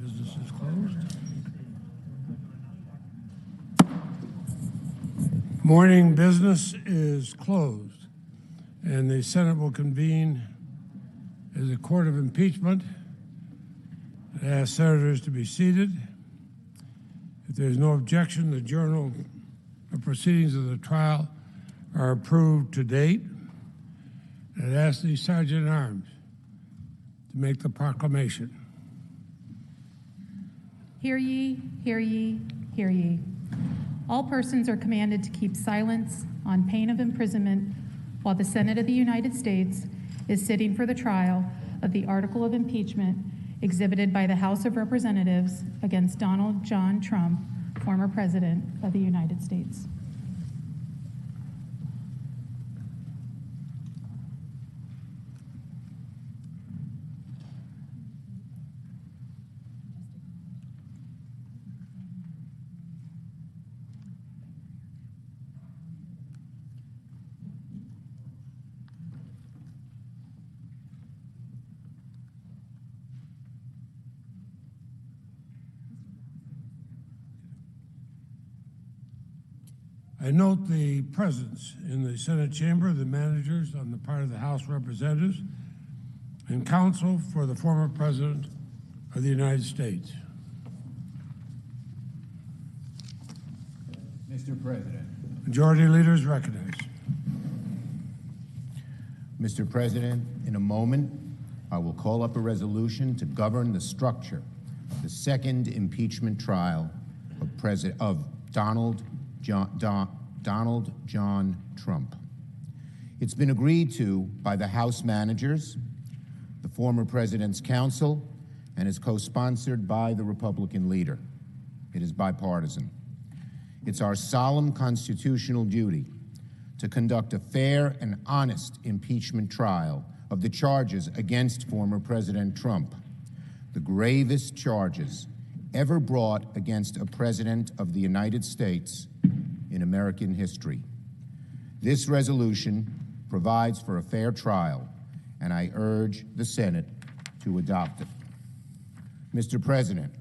Business is closed. Morning business is closed, and the Senate will convene as a court of impeachment. I ask senators to be seated. If there is no objection, the journal of proceedings of the trial are approved to date. And I ask the Sergeant-at-Arms to make the proclamation. Hear ye, hear ye, hear ye. All persons are commanded to keep silence on pain of imprisonment while the Senate of the United States is sitting for the trial of the article of impeachment exhibited by the House of Representatives against Donald John Trump, former President of the United States. I note the presence in the Senate chamber of the managers on the part of the House of Representatives and counsel for the former President of the United States. Mr. President. Majority Leader is recognized. Mr. President, in a moment, I will call up a resolution to govern the structure of the second impeachment trial of Donald John Trump. It's been agreed to by the House managers, the former president's counsel, and is co-sponsored by the Republican leader. It is bipartisan. It's our solemn constitutional duty to conduct a fair and honest impeachment trial of the charges against former President Trump, the gravest charges ever brought against a president of the United States in American history. This resolution provides for a fair trial, and I urge the Senate to adopt it. Mr. President,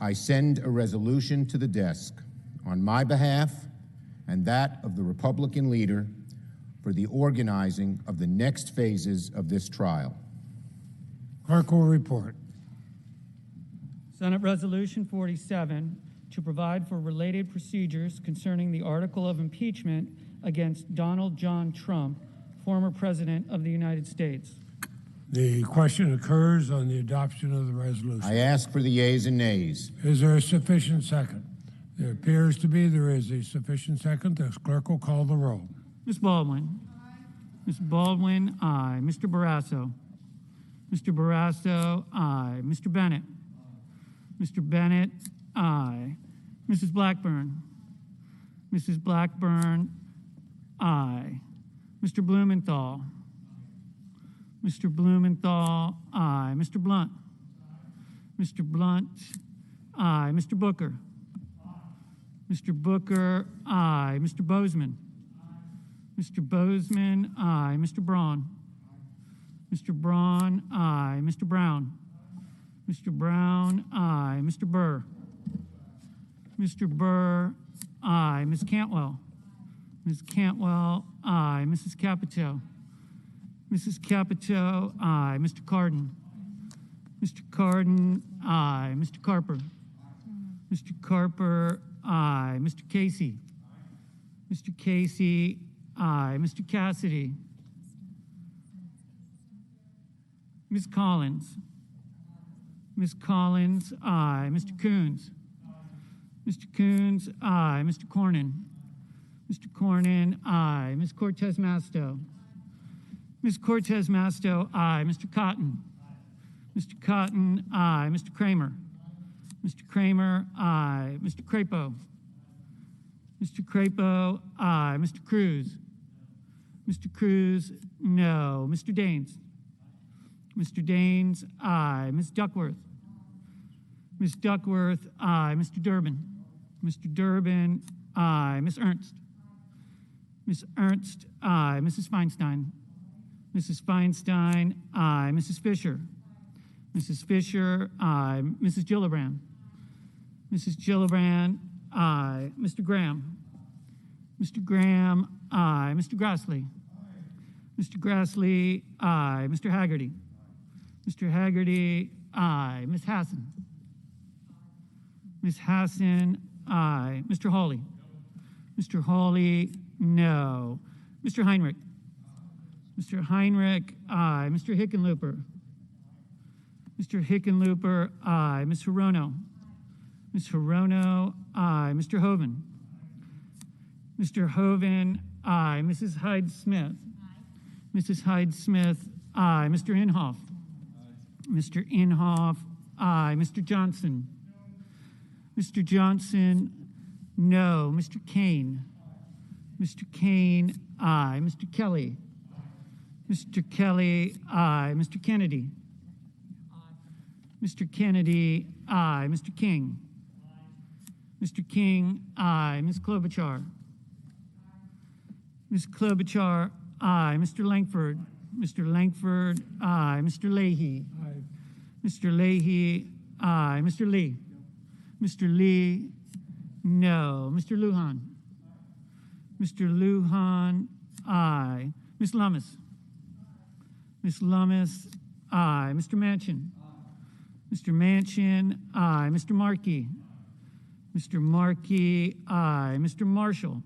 I send a resolution to the desk on my behalf and that of the Republican leader for the organizing of the next phases of this trial. Clerk will report. Senate Resolution 47, to provide for related procedures concerning the article of impeachment against Donald John Trump, former President of the United States. The question occurs on the adoption of the resolution. I ask for the yeas and nays. Is there a sufficient second? There appears to be. There is a sufficient second. The clerk will call the roll. Ms. Baldwin. Aye. Ms. Baldwin, aye. Mr. Barrasso. Mr. Barrasso, aye. Mr. Bennett. Aye. Mr. Bennett, aye. Mrs. Blackburn. Mrs. Blackburn, aye. Mr. Blumenthal. Mr. Blumenthal, aye. Mr. Blunt. Mr. Blunt, aye. Mr. Booker. Mr. Booker, aye. Mr. Bozeman. Mr. Bozeman, aye. Mr. Braun. Mr. Braun, aye. Mr. Brown. Mr. Brown, aye. Mr. Burr. Mr. Burr, aye. Ms. Cantwell. Ms. Cantwell, aye. Mrs. Capito. Mrs. Capito, aye. Mr. Cardin. Mr. Cardin, aye. Mr. Carper. Mr. Carper, aye. Mr. Casey. Mr. Casey, aye. Mr. Cassidy. Ms. Collins. Ms. Collins, aye. Mr. Coons. Mr. Coons, aye. Mr. Cornyn. Mr. Cornyn, aye. Ms. Cortez Masto. Ms. Cortez Masto, aye. Mr. Cotton. Mr. Cotton, aye. Mr. Kramer. Mr. Kramer, aye. Mr. Crapo. Mr. Crapo, aye. Mr. Cruz. Mr. Cruz, no. Mr. Daines. Mr. Daines, aye. Ms. Duckworth. Ms. Duckworth, aye. Mr. Durbin. Mr. Durbin, aye. Ms. Ernst. Ms. Ernst, aye. Mrs. Feinstein. Mrs. Feinstein, aye. Mrs. Fisher. Mrs. Fisher, aye. Mrs. Gillibrand. Mrs. Gillibrand, aye. Mr. Graham. Mr. Graham, aye. Mr. Grassley. Mr. Grassley, aye. Mr. Haggerty. Mr. Haggerty, aye. Ms. Hassan. Ms. Hassan, aye. Mr. Hawley. Mr. Hawley, no. Mr. Heinrich. Mr. Heinrich, aye. Mr. Hickenlooper. Mr. Hickenlooper, aye. Ms. Hirono. Ms. Hirono, aye. Mr. Hoven. Mr. Hoven, aye. Mrs. Hyde-Smith. Mrs. Hyde-Smith, aye. Mr. Inhofe. Mr. Inhofe, aye. Mr. Johnson. Mr. Johnson, no. Mr. Kane. Mr. Kane, aye. Mr. Kelly. Mr. Kelly, aye. Mr. Kennedy. Mr. Kennedy, aye. Mr. King. Mr. King, aye. Ms. Klobuchar. Ms. Klobuchar, aye. Mr. Langford. Mr. Langford, aye. Mr. Leahy. Aye. Mr. Leahy, aye. Mr. Lee. Mr. Lee, no. Mr. Lujan. Mr. Lujan, aye. Ms. Lummis. Ms. Lummis, aye. Mr. Manchin. Mr. Manchin, aye. Mr. Markey. Mr. Markey, aye. Mr. Marshall.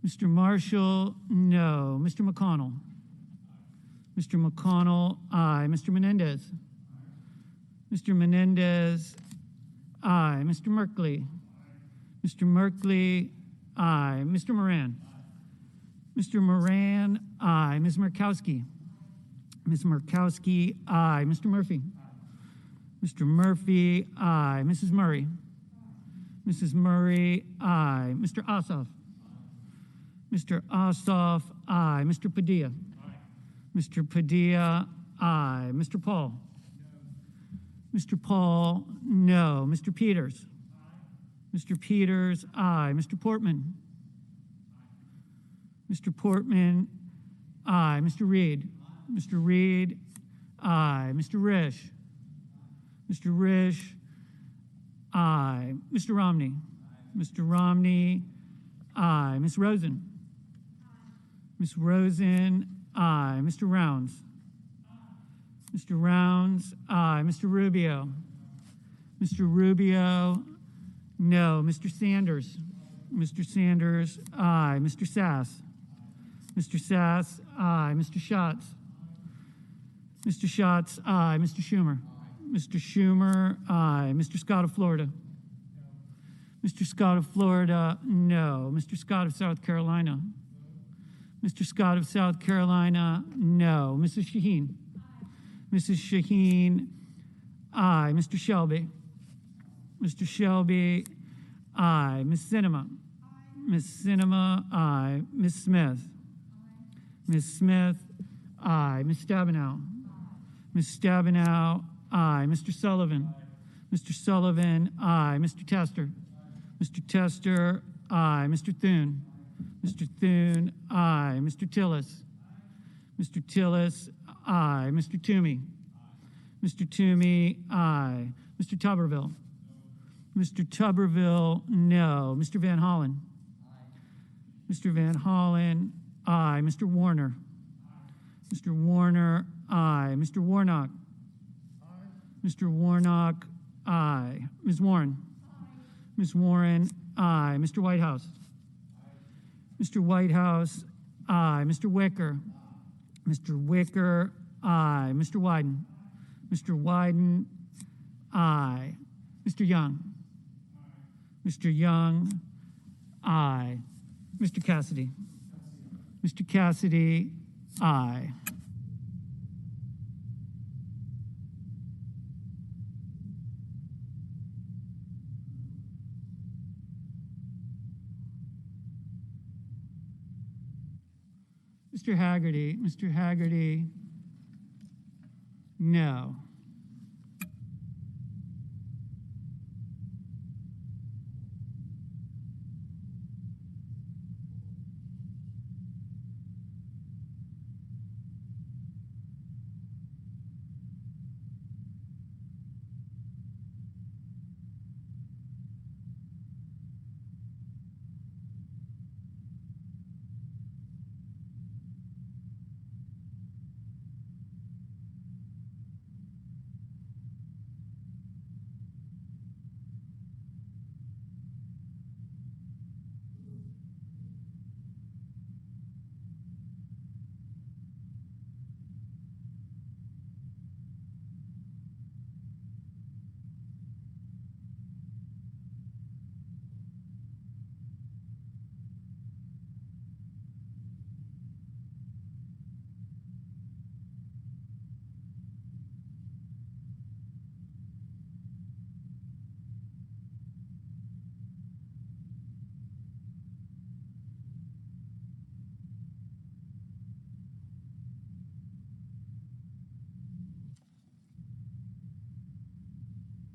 Mr. Marshall, no. Mr. McConnell. Mr. McConnell, aye. Mr. Menendez. Mr. Menendez, aye. Mr. Merkley. Mr. Merkley, aye. Mr. Moran. Mr. Moran, aye. Ms. Murkowski. Ms. Murkowski, aye. Mr. Murphy. Mr. Murphy, aye. Mrs. Murray. Mrs. Murray, aye. Mr. Ossoff. Mr. Ossoff, aye. Mr. Padilla. Mr. Padilla, aye. Mr. Paul. Mr. Paul, no. Mr. Peters. Mr. Peters, aye. Mr. Portman. Mr. Portman, aye. Mr. Reed. Mr. Reed, aye. Mr. Risch. Mr. Risch, aye. Mr. Romney. Mr. Romney, aye. Ms. Rosen. Ms. Rosen, aye. Mr. Rounds. Mr. Rounds, aye. Mr. Rubio. Mr. Rubio, no. Mr. Sanders. Mr. Sanders, aye. Mr. Sass. Mr. Sass, aye. Mr. Schatz. Mr. Schatz, aye. Mr. Schumer. Mr. Schumer, aye. Mr. Scott of Florida. Mr. Scott of Florida, no. Mr. Scott of South Carolina. Mr. Scott of South Carolina, no. Mrs. Shaheen. Mrs. Shaheen, aye. Mr. Shelby. Mr. Shelby, aye. Ms. Sinema. Ms. Sinema, aye. Ms. Smith. Ms. Smith, aye. Ms. Stabenow. Ms. Stabenow, aye. Mr. Sullivan. Mr. Sullivan, aye. Mr. Tester. Mr. Tester, aye. Mr. Thune. Mr. Thune, aye. Mr. Tillis. Mr. Tillis, aye. Mr. Toomey. Mr. Toomey, aye. Mr. Tuberville. Mr. Tuberville, no. Mr. Van Hollen. Mr. Van Hollen, aye. Mr. Warner. Mr. Warner, aye. Mr. Warnock. Mr. Warnock, aye. Ms. Warren. Ms. Warren, aye. Mr. Whitehouse. Mr. Whitehouse, aye. Mr. Wicker. Mr. Wicker, aye. Mr. Wyden. Mr. Wyden, aye. Mr. Young. Mr. Young, aye. Mr. Cassidy. Mr. Cassidy, aye. Mr. Haggerty. Mr. Haggerty, no.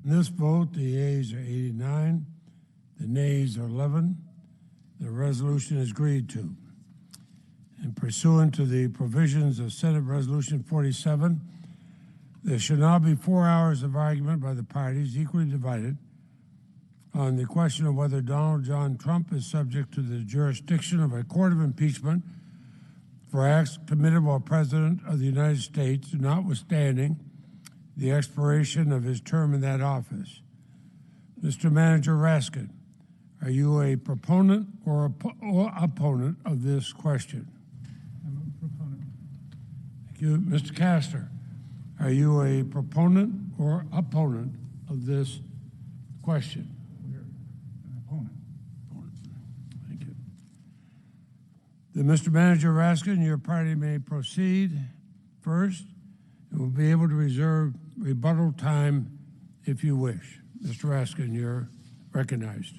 In this vote, the yeas are 89, the nays are 11. The resolution is agreed to. And pursuant to the provisions of Senate Resolution 47, there shall now be 4 hours of argument by the parties, equally divided, on the question of whether Donald John Trump is subject to the jurisdiction of a court of impeachment for acts committed while President of the United States, notwithstanding the expiration of his term in that office. Mr. Manager Raskin, are you a proponent or opponent of this question? I'm a proponent. Thank you. Mr. Castor, are you a proponent or opponent of this question? We're an opponent. Thank you. Then, Mr. Manager Raskin, your party may proceed first and will be able to reserve rebuttal time if you wish. Mr. Raskin, you're recognized.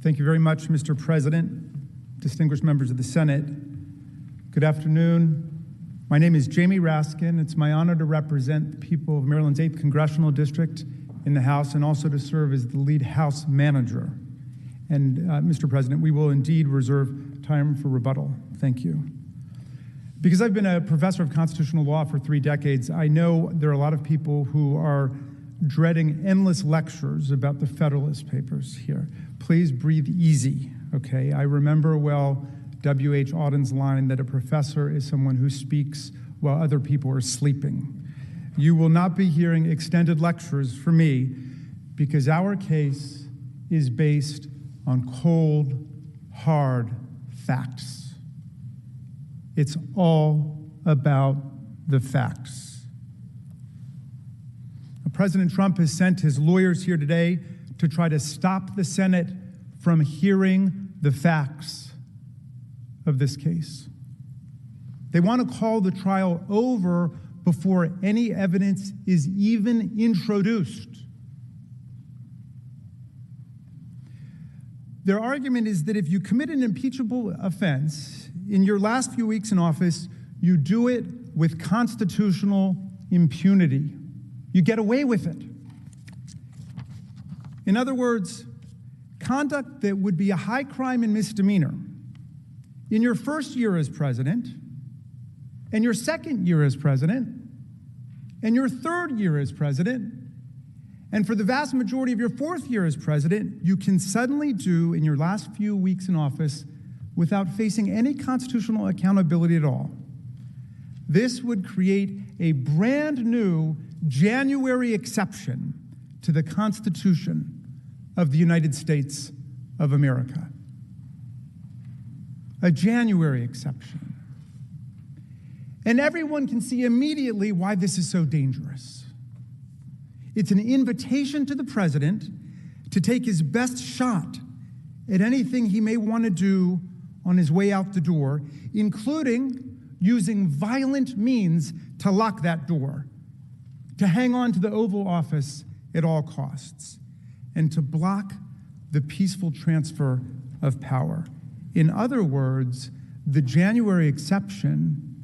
Thank you very much, Mr. President, distinguished members of the Senate. Good afternoon. My name is Jamie Raskin. It's my honor to represent the people of Maryland's 8th Congressional District in the House and also to serve as the lead House manager. And Mr. President, we will indeed reserve time for rebuttal. Thank you. Because I've been a professor of constitutional law for 3 decades, I know there are a lot of people who are dreading endless lectures about the Federalist Papers here. Please breathe easy, okay? I remember well W.H. Auden's line that a professor is someone who speaks while other people are sleeping. You will not be hearing extended lectures from me because our case is based on cold, hard facts. It's all about the facts. President Trump has sent his lawyers here today to try to stop the Senate from hearing the facts of this case. They want to call the trial over before any evidence is even introduced. Their argument is that if you commit an impeachable offense in your last few weeks in office, you do it with constitutional impunity. You get away with it. In other words, conduct that would be a high crime and misdemeanor in your first year as president, and your second year as president, and your third year as president, and for the vast majority of your fourth year as president, you can suddenly do in your last few weeks in office without facing any constitutional accountability at all. This would create a brand new January exception to the Constitution of the United States of America. A January exception. And everyone can see immediately why this is so dangerous. It's an invitation to the president to take his best shot at anything he may want to do on his way out the door, including using violent means to lock that door, to hang on to the Oval Office at all costs, and to block the peaceful transfer of power. In other words, the January exception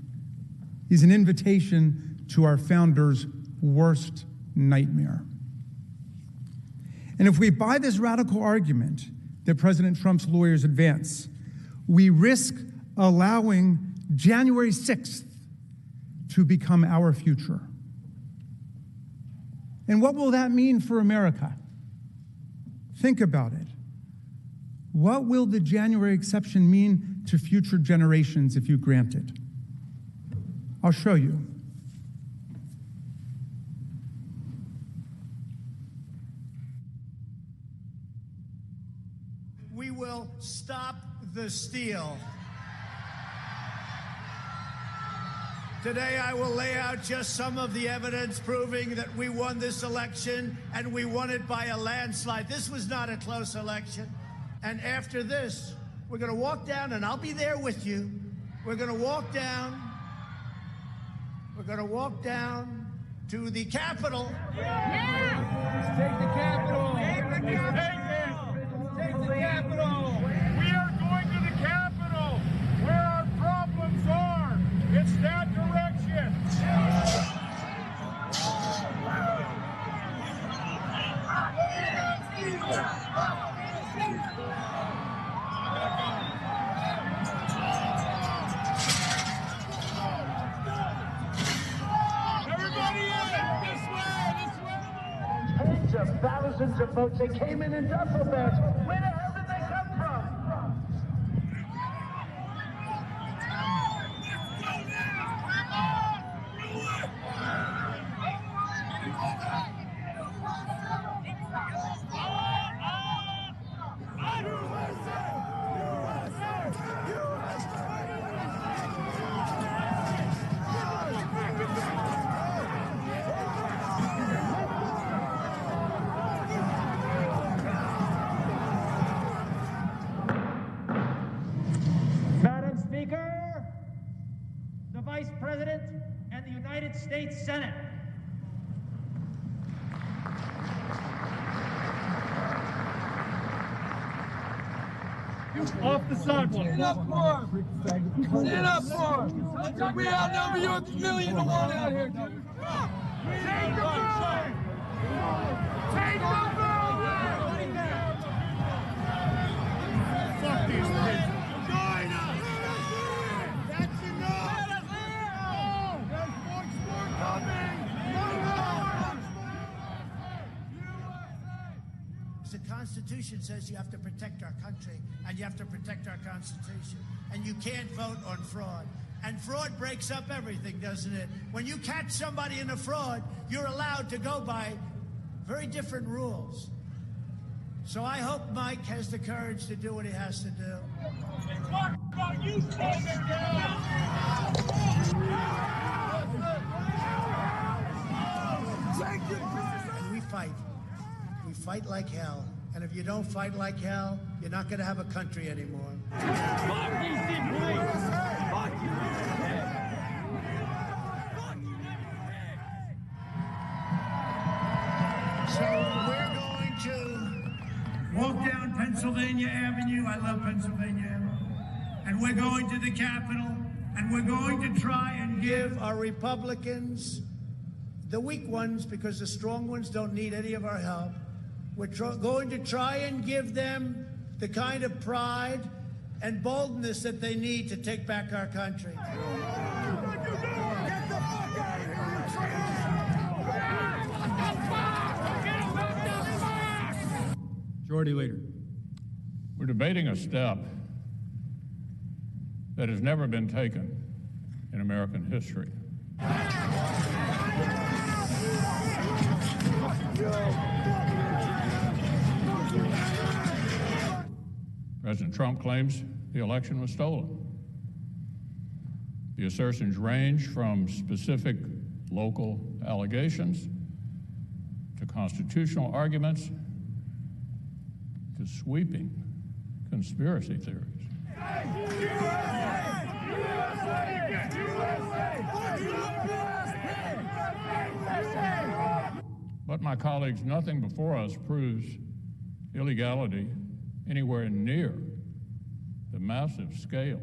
is an invitation to our founders' worst nightmare. And if we buy this radical argument that President Trump's lawyers advance, we risk allowing January 6th to become our future. And what will that mean for America? Think about it. What will the January exception mean to future generations if you grant it? I'll show you. We will stop the steal. Today, I will lay out just some of the evidence proving that we won this election, and we won it by a landslide. This was not a close election. And after this, we're going to walk down, and I'll be there with you. We're going to walk down. We're going to walk down to the Capitol. Yeah! Let's take the Capitol. Take the Capitol. Take the Capitol. We are going to the Capitol, where our problem thousands of votes. They came in duffel bags. Where the hell did they come from? Madam Speaker, the Vice President, and the United States Senate. Off the sidewalk. Stand up for him. Stand up for him. We outnumber you a million to one out here, dude. Take the building. Take the building. Fuck these kids. Join us. That's enough. There's much more coming. The Constitution says you have to protect our country and you have to protect our Constitution. And you can't vote on fraud. And fraud breaks up everything, doesn't it? When you catch somebody in a fraud, you're allowed to go by very different rules. So I hope Mike has the courage to do what he has to do. Talk about you standing down. We fight. We fight like hell. And if you don't fight like hell, you're not going to have a country anymore. So we're going to walk down Pennsylvania Avenue. I love Pennsylvania Avenue. And we're going to the Capitol. And we're going to try and give our Republicans, the weak ones, because the strong ones don't need any of our help. We're going to try and give them the kind of pride and boldness that they need to take back our country. Majority Leader. We're debating a step that has never been taken in American history. President Trump claims the election was stolen. The assertions range from specific local allegations to constitutional arguments to sweeping conspiracy theories. But my colleagues, nothing before us proves illegality anywhere near the massive scale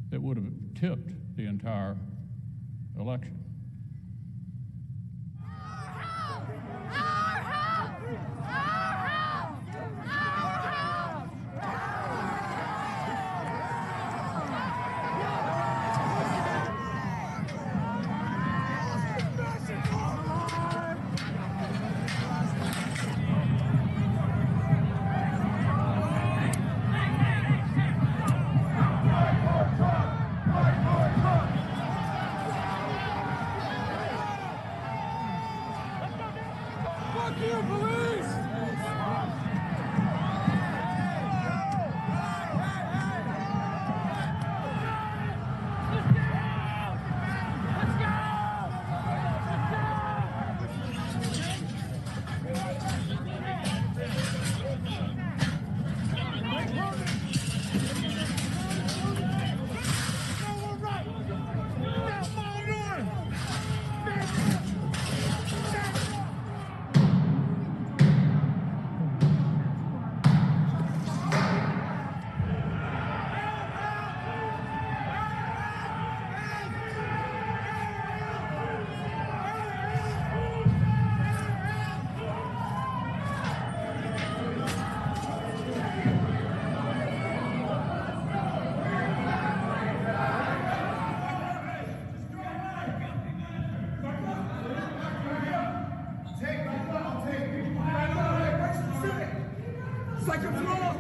that would have tipped the entire election. Second floor!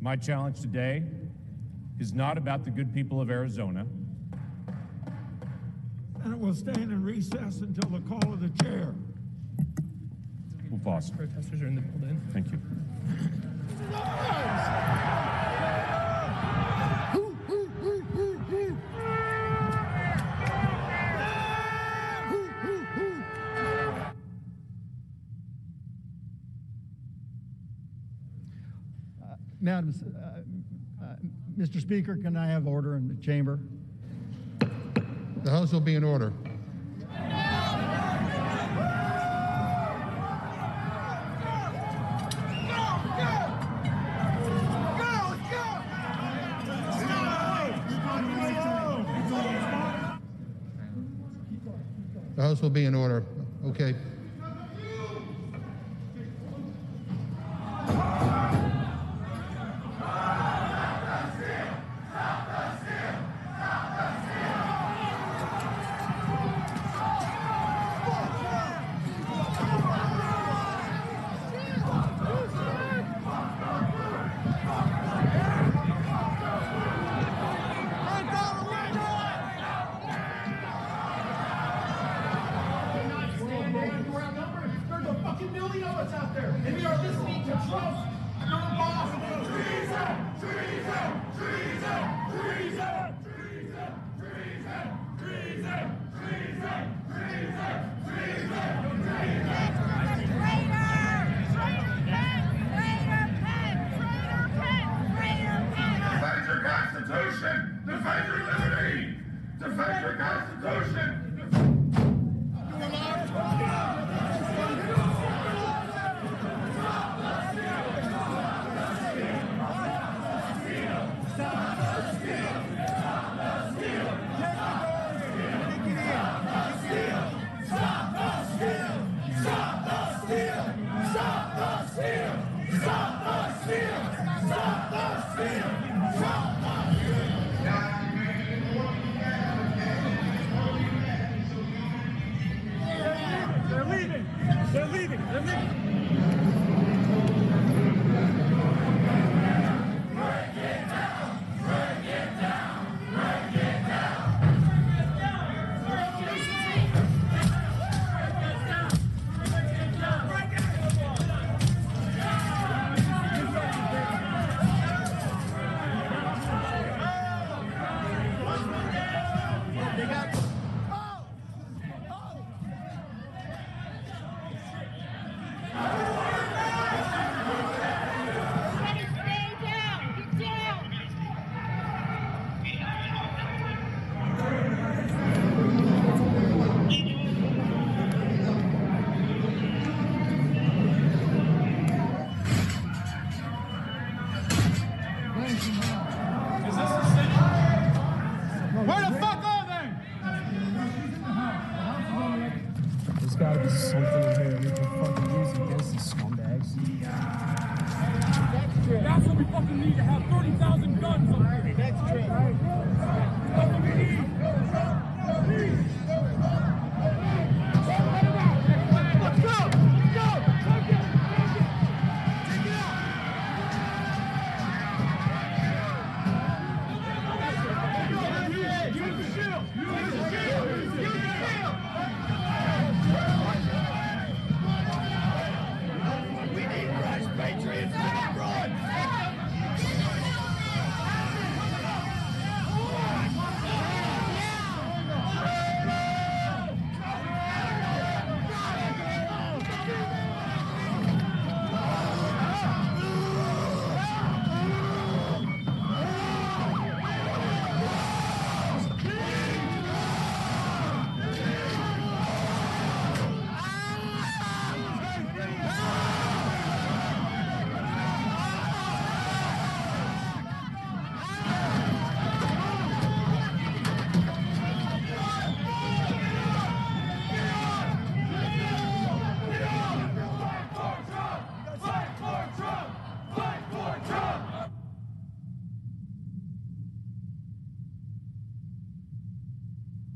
My challenge today is not about the good people of Arizona. And it will stand in recess until the call of the chair. We'll pause. Protesters are in the building. Thank you. Mr. Speaker, can I have order in the chamber? The House will be in order. The House will be in order. Okay. Defend your liberty! Defend your Constitution! They're leaving. Where the fuck are they? There's gotta be something in here we can fucking use against these scumbags. That's what we fucking need to have 30,000 guns on here. That's true. That's what we need. Let's go! Let's go! Take it! Take it out! Use the shield! Use the shield! Use the shield! We need fresh patriots to run!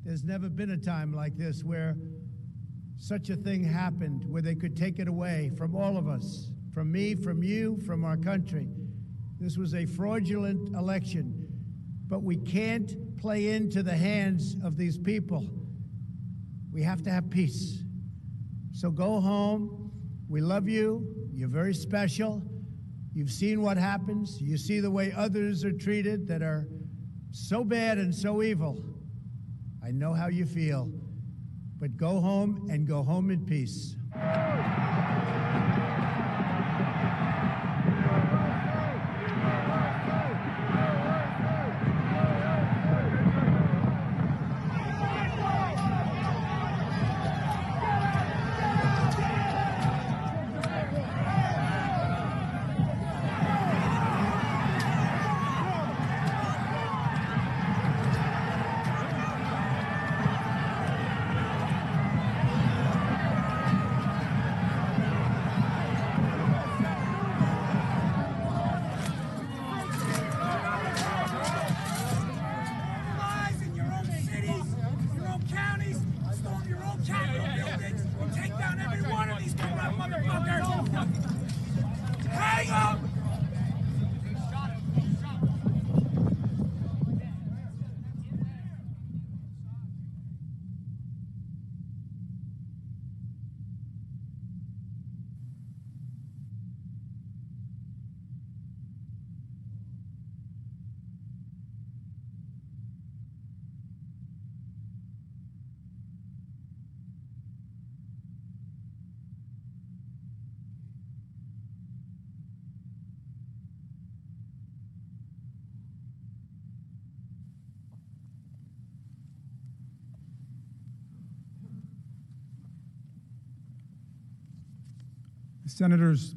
There's never been a time like this where such a thing happened, where they could take it away from all of us, from me, from you, from our country. This was a fraudulent election, but we can't play into the hands of these people. We have to have peace. So go home. We love you. You're very special. You've seen what happens. You see the way others are treated that are so bad and so evil. I know how you feel. But go home and go home in peace. Senators,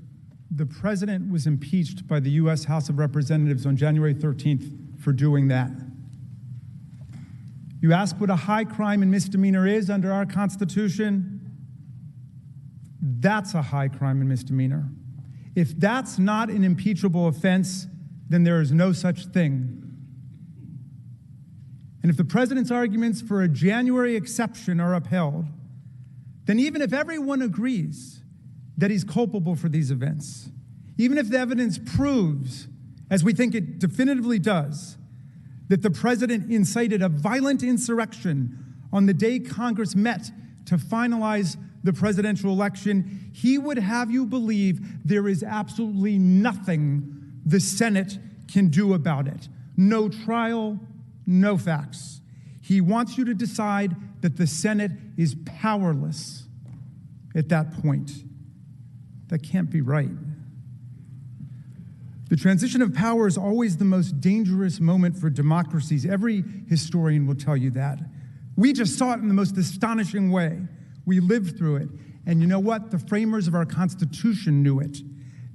the president was impeached by the U.S. House of Representatives on January 13th for doing that. You ask what a high crime and misdemeanor is under our Constitution? That's a high crime and misdemeanor. If that's not an impeachable offense, then there is no such thing. And if the president's arguments for a January exception are upheld, then even if everyone agrees that he's culpable for these events, even if the evidence proves, as we think it definitively does, that the president incited a violent insurrection on the day Congress met to finalize the presidential election, he would have you believe there is absolutely nothing the Senate can do about it. No trial, no facts. He wants you to decide that the Senate is powerless at that point. That can't be right. The transition of power is always the most dangerous moment for democracies. Every historian will tell you that. We just saw it in the most astonishing way. We lived through it. And you know what? The framers of our Constitution knew it.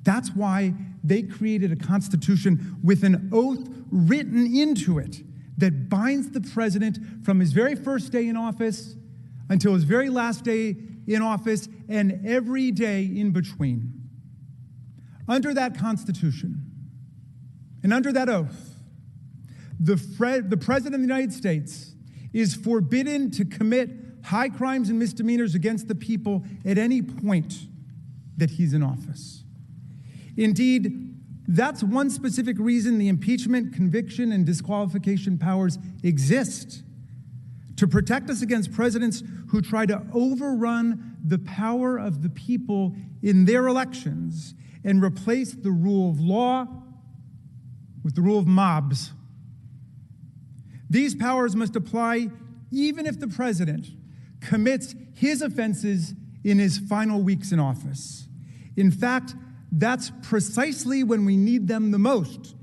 That's why they created a Constitution with an oath written into it that binds the president from his very first day in office until his very last day in office and every day in between. Under that Constitution and under that oath, the President of the United States is forbidden to commit high crimes and misdemeanors against the people at any point that he's in office. Indeed, that's one specific reason the impeachment, conviction, and disqualification powers exist: to protect us against presidents who try to overrun the power of the people in their elections and replace the rule of law with the rule of mobs. These powers must apply even if the president commits his offenses in his final weeks in office. In fact, that's precisely when we need them the most,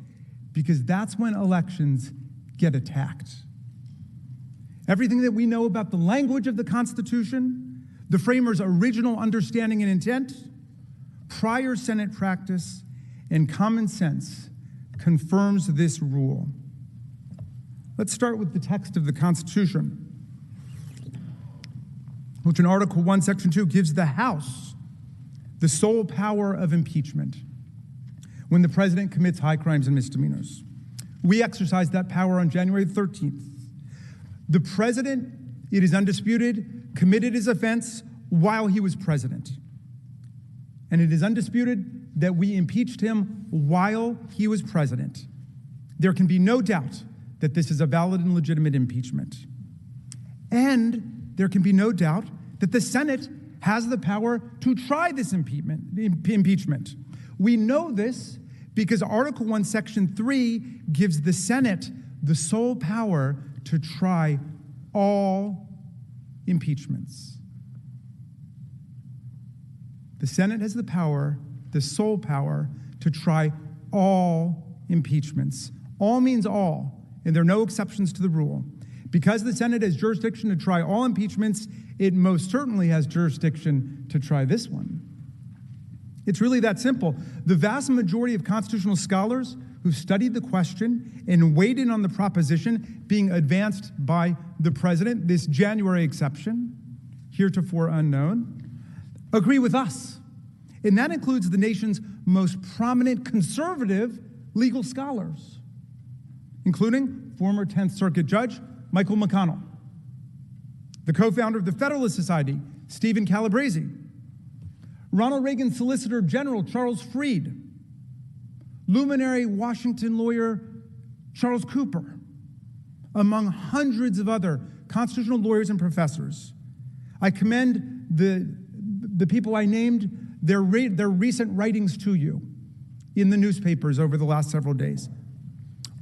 because that's when elections get attacked. Everything that we know about the language of the Constitution, the framers' original understanding and intent, prior Senate practice, and common sense confirms this rule. Let's start with the text of the Constitution, which in Article 1, Section 2 gives the House the sole power of impeachment when the president commits high crimes and misdemeanors. We exercised that power on January 13th. The president, it is undisputed, committed his offense while he was president. And it is undisputed that we impeached him while he was president. There can be no doubt that this is a valid and legitimate impeachment. And there can be no doubt that the Senate has the power to try this impeachment. We know this because Article 1, Section 3 gives the Senate the sole power to try all impeachments. The Senate has the power, the sole power, to try all impeachments. All means all, and there are no exceptions to the rule. Because the Senate has jurisdiction to try all impeachments, it most certainly has jurisdiction to try this one. It's really that simple. The vast majority of constitutional scholars who've studied the question and weighed in on the proposition being advanced by the president, this January exception, heretofore unknown, agree with us. And that includes the nation's most prominent conservative legal scholars, including former 10th Circuit Judge Michael McConnell, the co-founder of the Federalist Society, Stephen Calabrese, Ronald Reagan Solicitor General Charles Freed, luminary Washington lawyer Charles Cooper, among hundreds of other constitutional lawyers and professors. I commend the people I named, their recent writings to you in the newspapers over the last several days.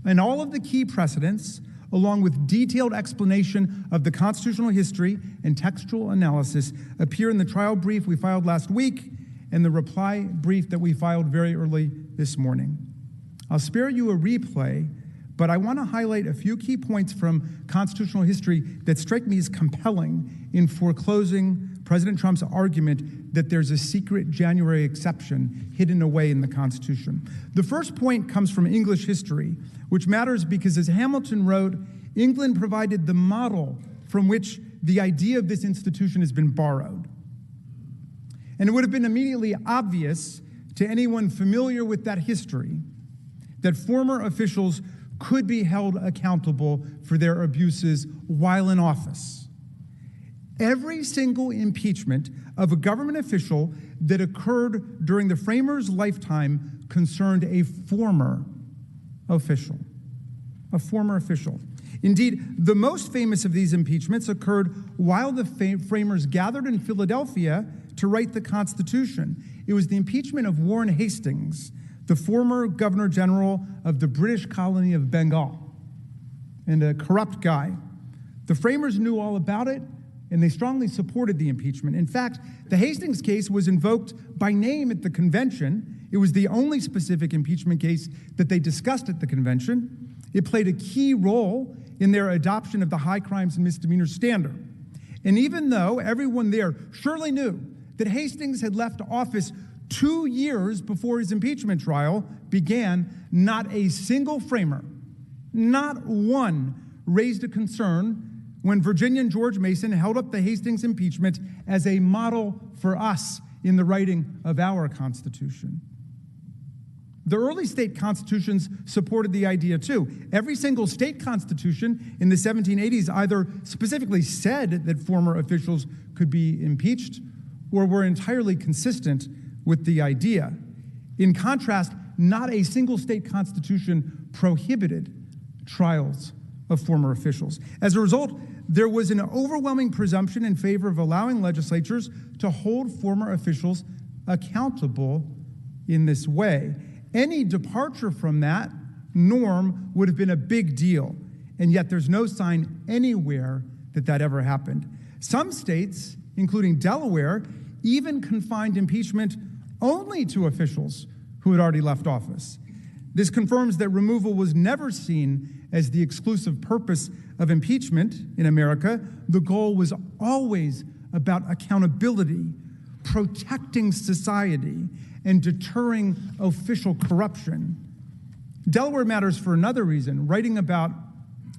And all of the key precedents, along with detailed explanation of the constitutional history and textual analysis, appear in the trial brief we filed last week and the reply brief that we filed very early this morning. I'll spare you a replay, but I want to highlight a few key points from constitutional history that strike me as compelling in foreclosing President Trump's argument that there's a secret January exception hidden away in the Constitution. The first point comes from English history, which matters because, as Hamilton wrote, England provided the model from which the idea of this institution has been borrowed. And it would have been immediately obvious to anyone familiar with that history that former officials could be held accountable for their abuses while in office. Every single impeachment of a government official that occurred during the framers' lifetime concerned a former official. A former official. Indeed, the most famous of these impeachments occurred while the framers gathered in Philadelphia to write the Constitution. It was the impeachment of Warren Hastings, the former Governor General of the British colony of Bengal, and a corrupt guy. The framers knew all about it, and they strongly supported the impeachment. In fact, the Hastings case was invoked by name at the convention. It was the only specific impeachment case that they discussed at the convention. It played a key role in their adoption of the high crimes and misdemeanors standard. And even though everyone there surely knew that Hastings had left office 2 years before his impeachment trial began, not a single framer, not one, raised a concern when Virginian George Mason held up the Hastings impeachment as a model for us in the writing of our Constitution. The early state constitutions supported the idea too. Every single state constitution in the 1780s either specifically said that former officials could be impeached or were entirely consistent with the idea. In contrast, not a single state constitution prohibited trials of former officials. As a result, there was an overwhelming presumption in favor of allowing legislatures to hold former officials accountable in this way. Any departure from that norm would have been a big deal, and yet there's no sign anywhere that that ever happened. Some states, including Delaware, even confined impeachment only to officials who had already left office. This confirms that removal was never seen as the exclusive purpose of impeachment in America. The goal was always about accountability, protecting society, and deterring official corruption. Delaware matters for another reason. Writing about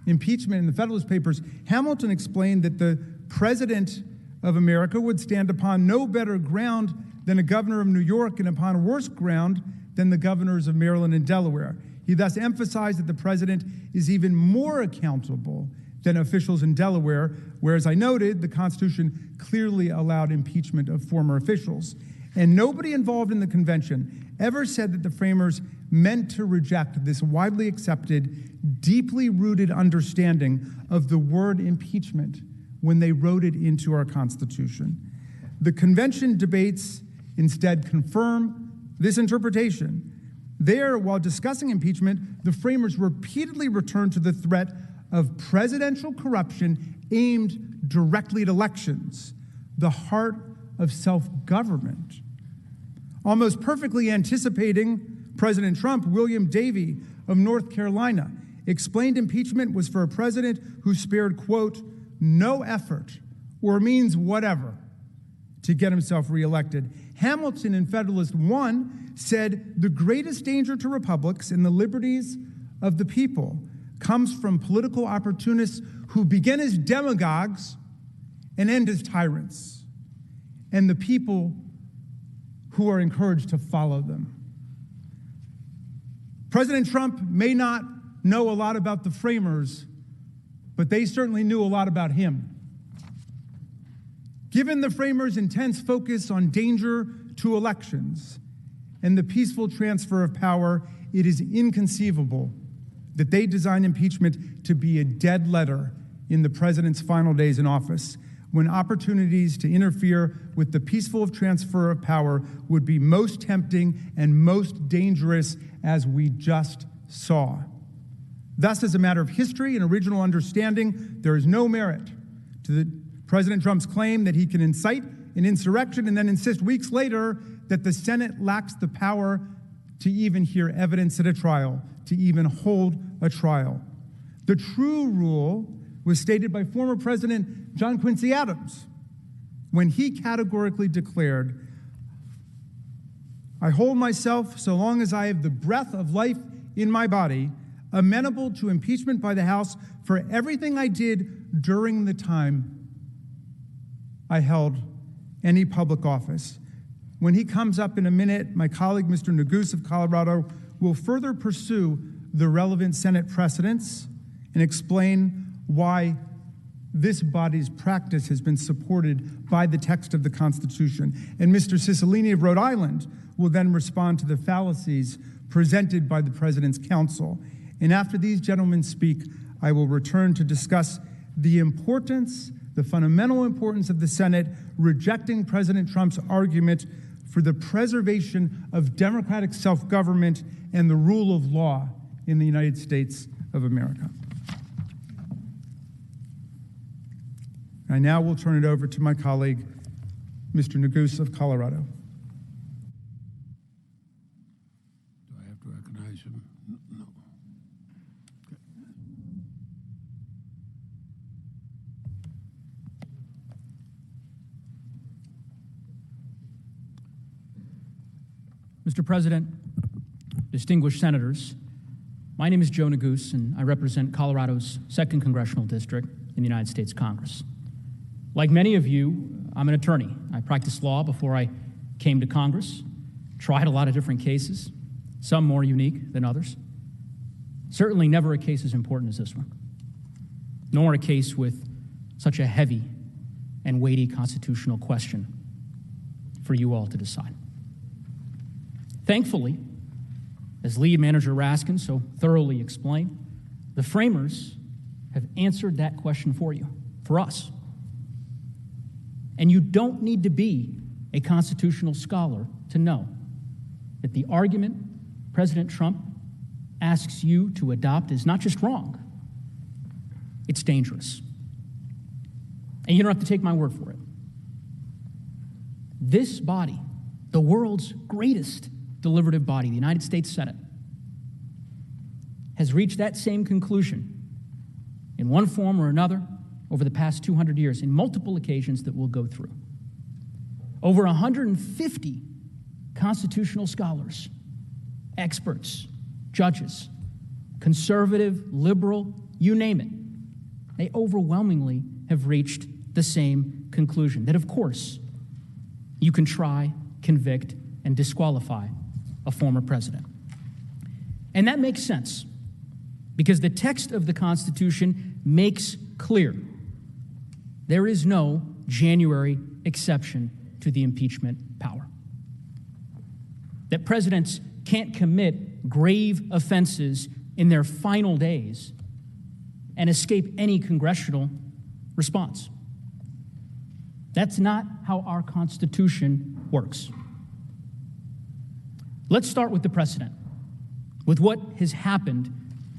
impeachment in the Federalist Papers, Hamilton explained that the President of America would stand upon no better ground than a governor of New York and upon worse ground than the governors of Maryland and Delaware. He thus emphasized that the president is even more accountable than officials in Delaware, where, as I noted, the Constitution clearly allowed impeachment of former officials. And nobody involved in the convention ever said that the framers meant to reject this widely accepted, deeply rooted understanding of the word impeachment when they wrote it into our Constitution. The convention debates instead confirm this interpretation. There, while discussing impeachment, the framers repeatedly returned to the threat of presidential corruption aimed directly at elections, the heart of self-government. Almost perfectly anticipating President Trump, William Davey of North Carolina explained impeachment was for a president who spared, quote, no effort or means whatever to get himself reelected. Hamilton in Federalist I said the greatest danger to republics and the liberties of the people comes from political opportunists who begin as demagogues and end as tyrants, and the people who are encouraged to follow them. President Trump may not know a lot about the framers, but they certainly knew a lot about him. Given the framers' intense focus on danger to elections and the peaceful transfer of power, it is inconceivable that they designed impeachment to be a dead letter in the president's final days in office, when opportunities to interfere with the peaceful transfer of power would be most tempting and most dangerous, as we just saw. Thus, as a matter of history and original understanding, there is no merit to President Trump's claim that he can incite an insurrection and then insist weeks later that the Senate lacks the power to even hear evidence at a trial, to even hold a trial. The true rule was stated by former President John Quincy Adams when he categorically declared, I hold myself, so long as I have the breath of life in my body, amenable to impeachment by the House for everything I did during the time I held any public office. When he comes up in a minute, my colleague, Mr. Neguse of Colorado, will further pursue the relevant Senate precedents and explain why this body's practice has been supported by the text of the Constitution. And Mr. Cicilline of Rhode Island will then respond to the fallacies presented by the President's counsel. And after these gentlemen speak, I will return to discuss the importance, the fundamental importance of the Senate rejecting President Trump's argument for the preservation of democratic self-government and the rule of law in the United States of America. I now will turn it over to my colleague, Mr. Neguse of Colorado. Do I have to recognize him? No. Mr. President, distinguished senators, my name is Joe Neguse, and I represent Colorado's 2nd Congressional District in the United States Congress. Like many of you, I'm an attorney. I practiced law before I came to Congress, tried a lot of different cases, some more unique than others. Certainly never a case as important as this one, nor a case with such a heavy and weighty constitutional question for you all to decide. Thankfully, as lead manager Raskin so thoroughly explained, the framers have answered that question for you, for us. And you don't need to be a constitutional scholar to know that the argument President Trump asks you to adopt is not just wrong, it's dangerous. And you don't have to take my word for it. This body, the world's greatest deliberative body, the United States Senate, has reached that same conclusion in one form or another over the past 200 years in multiple occasions that we'll go through. Over 150 constitutional scholars, experts, judges, conservative, liberal, you name it, they overwhelmingly have reached the same conclusion, that of course you can try, convict, and disqualify a former president. And that makes sense, because the text of the Constitution makes clear. There is no January exception to the impeachment power. That presidents can't commit grave offenses in their final days and escape any congressional response. That's not how our Constitution works. Let's start with the precedent, with what has happened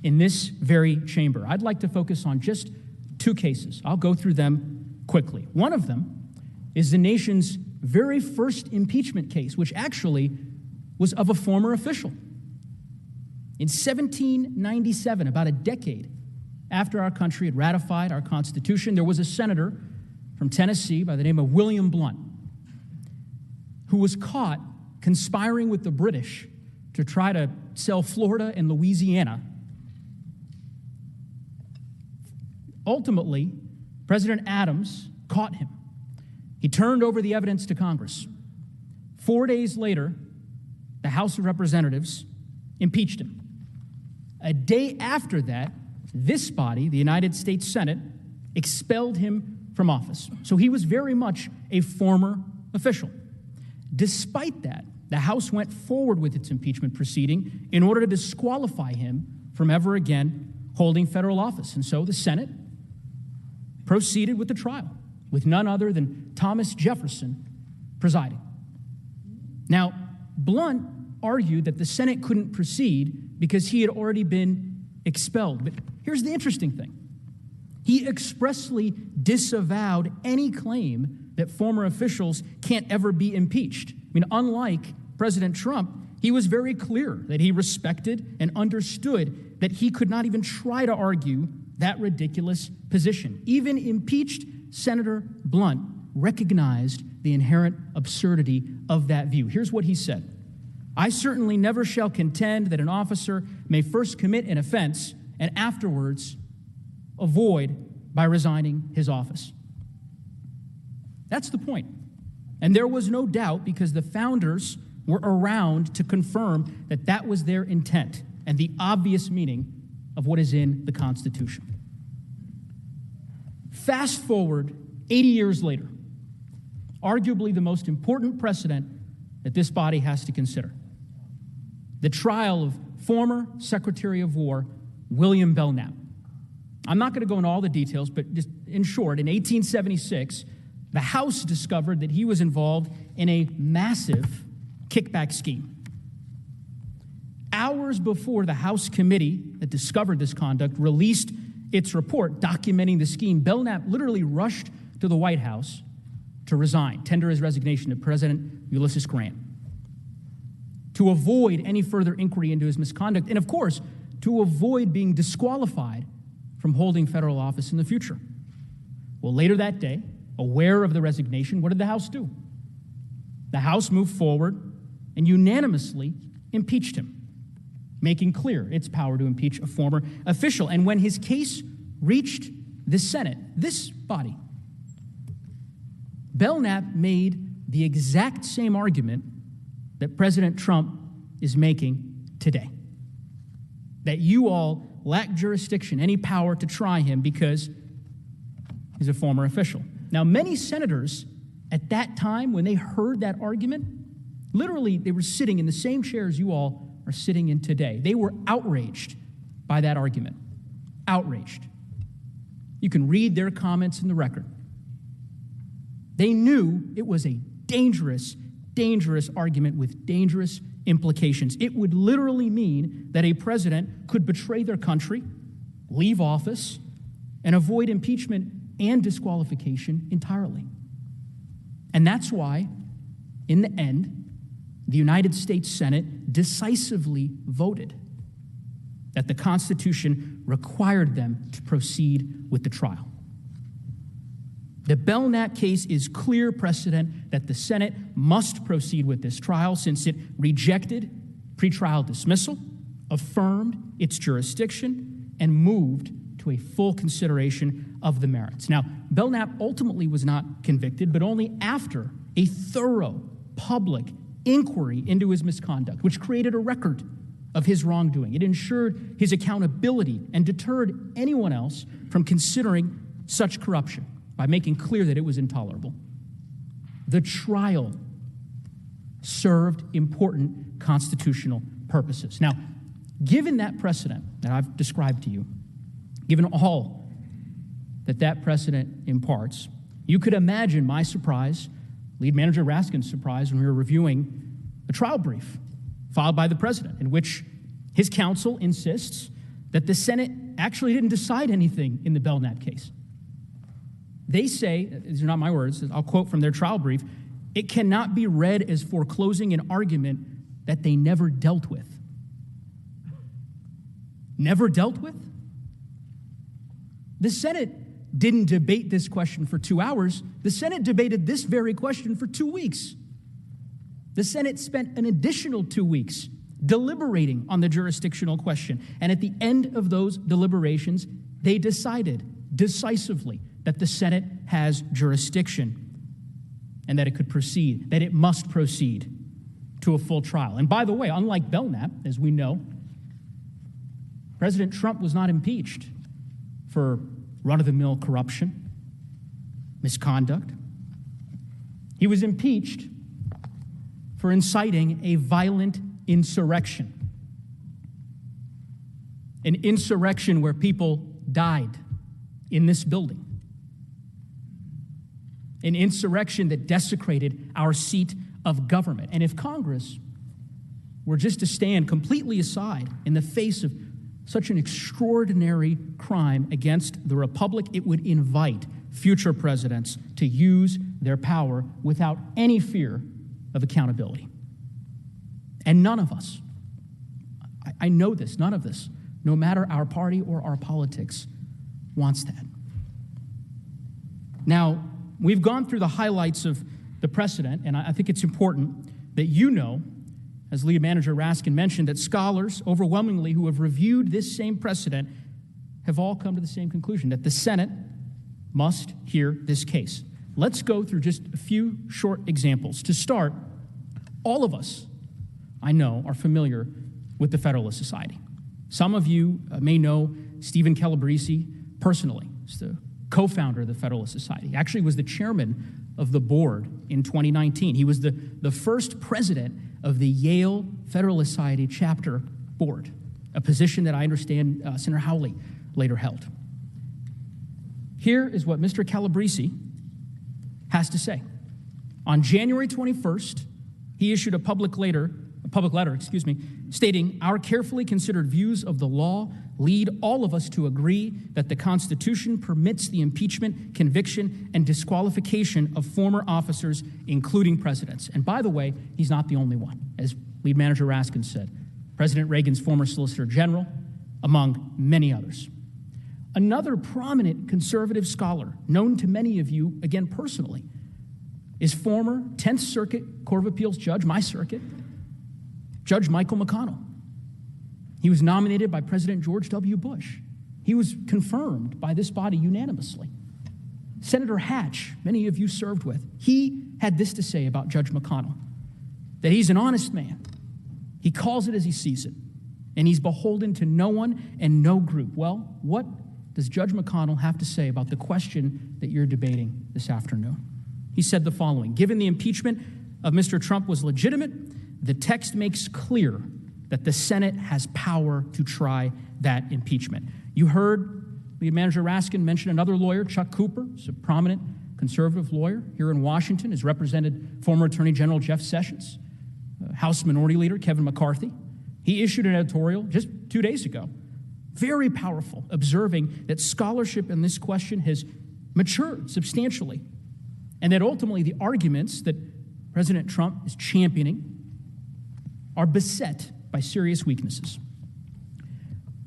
in this very chamber. I'd like to focus on just two cases. I'll go through them quickly. One of them is the nation's very first impeachment case, which actually was of a former official. In 1797, about a decade after our country had ratified our Constitution, there was a senator from Tennessee by the name of William Blount who was caught conspiring with the British to try to sell Florida and Louisiana. Ultimately, President Adams caught him. He turned over the evidence to Congress. 4 days later, the House of Representatives impeached him. A day after that, this body, the United States Senate, expelled him from office. So he was very much a former official. Despite that, the House went forward with its impeachment proceeding in order to disqualify him from ever again holding federal office. And so the Senate proceeded with the trial, with none other than Thomas Jefferson presiding. Now, Blount argued that the Senate couldn't proceed because he had already been expelled. But here's the interesting thing. He expressly disavowed any claim that former officials can't ever be impeached. I mean, unlike President Trump, he was very clear that he respected and understood that he could not even try to argue that ridiculous position. Even impeached Senator Blount recognized the inherent absurdity of that view. Here's what he said. I certainly never shall contend that an officer may first commit an offense and afterwards avoid by resigning his office. That's the point. And there was no doubt because the founders were around to confirm that that was their intent and the obvious meaning of what is in the Constitution. Fast forward 80 years later, arguably the most important precedent that this body has to consider. The trial of former Secretary of War William Belknap. I'm not going to go into all the details, but just in short, in 1876, the House discovered that he was involved in a massive kickback scheme. Hours before the House committee that discovered this conduct released its report documenting the scheme, Belknap literally rushed to the White House to resign, tender his resignation to President Ulysses Grant, to avoid any further inquiry into his misconduct, and of course, to avoid being disqualified from holding federal office in the future. Well, later that day, aware of the resignation, what did the House do? The House moved forward and unanimously impeached him, making clear its power to impeach a former official. And when his case reached the Senate, this body, Belknap made the exact same argument that President Trump is making today, that you all lack jurisdiction, any power to try him because he's a former official. Now, many senators at that time, when they heard that argument, literally they were sitting in the same chairs you all are sitting in today. They were outraged by that argument. Outraged. You can read their comments in the record. They knew it was a dangerous, dangerous argument with dangerous implications. It would literally mean that a president could betray their country, leave office, and avoid impeachment and disqualification entirely. And that's why, in the end, the United States Senate decisively voted that the Constitution required them to proceed with the trial. The Belknap case is clear precedent that the Senate must proceed with this trial since it rejected pretrial dismissal, affirmed its jurisdiction, and moved to a full consideration of the merits. Now, Belknap ultimately was not convicted, but only after a thorough public inquiry into his misconduct, which created a record of his wrongdoing. It ensured his accountability and deterred anyone else from considering such corruption by making clear that it was intolerable. The trial served important constitutional purposes. Now, given that precedent that I've described to you, given all that that precedent imparts, you could imagine my surprise, Lead Manager Raskin's surprise, when we were reviewing the trial brief filed by the president, in which his counsel insists that the Senate actually didn't decide anything in the Belknap case. They say, these are not my words, I'll quote from their trial brief, it cannot be read as foreclosing an argument that they never dealt with. Never dealt with? The Senate didn't debate this question for 2 hours. The Senate debated this very question for 2 weeks. The Senate spent an additional 2 weeks deliberating on the jurisdictional question. And at the end of those deliberations, they decided decisively that the Senate has jurisdiction and that it could proceed, that it must proceed to a full trial. And by the way, unlike Belknap, as we know, President Trump was not impeached for run-of-the-mill corruption, misconduct. He was impeached for inciting a violent insurrection. An insurrection where people died in this building. An insurrection that desecrated our seat of government. And if Congress were just to stand completely aside in the face of such an extraordinary crime against the republic, it would invite future presidents to use their power without any fear of accountability. And none of us, I know this, none of this, no matter our party or our politics, wants that. Now, we've gone through the highlights of the precedent, and I think it's important that you know, as Lead Manager Raskin mentioned, that scholars overwhelmingly who have reviewed this same precedent have all come to the same conclusion, that the Senate must hear this case. Let's go through just a few short examples. To start, all of us, I know, are familiar with the Federalist Society. Some of you may know Stephen Calabrese personally. He's the co-founder of the Federalist Society. He actually was the chairman of the board in 2019. He was the first president of the Yale Federalist Society chapter board, a position that I understand Senator Hawley later held. Here is what Mr. Calabrese has to say. On January 21st, he issued a public letter, stating, "Our carefully considered views of the law lead all of us to agree that the Constitution permits the impeachment, conviction, and disqualification of former officers, including presidents." And by the way, he's not the only one. As Lead Manager Raskin said, President Reagan's former Solicitor General, among many others. Another prominent conservative scholar, known to many of you, again personally, is former 10th Circuit Court of Appeals judge, my circuit, Judge Michael McConnell. He was nominated by President George W. Bush. He was confirmed by this body unanimously. Senator Hatch, many of you served with, he had this to say about Judge McConnell, that he's an honest man. He calls it as he sees it, and he's beholden to no one and no group. Well, what does Judge McConnell have to say about the question that you're debating this afternoon? He said the following: given the impeachment of Mr. Trump was legitimate, the text makes clear that the Senate has power to try that impeachment. You heard Lead Manager Raskin mention another lawyer, Chuck Cooper. He's a prominent conservative lawyer here in Washington, has represented former Attorney General Jeff Sessions, House Minority Leader Kevin McCarthy. He issued an editorial just 2 days ago, very powerful, observing that scholarship in this question has matured substantially, and that ultimately the arguments that President Trump is championing are beset by serious weaknesses.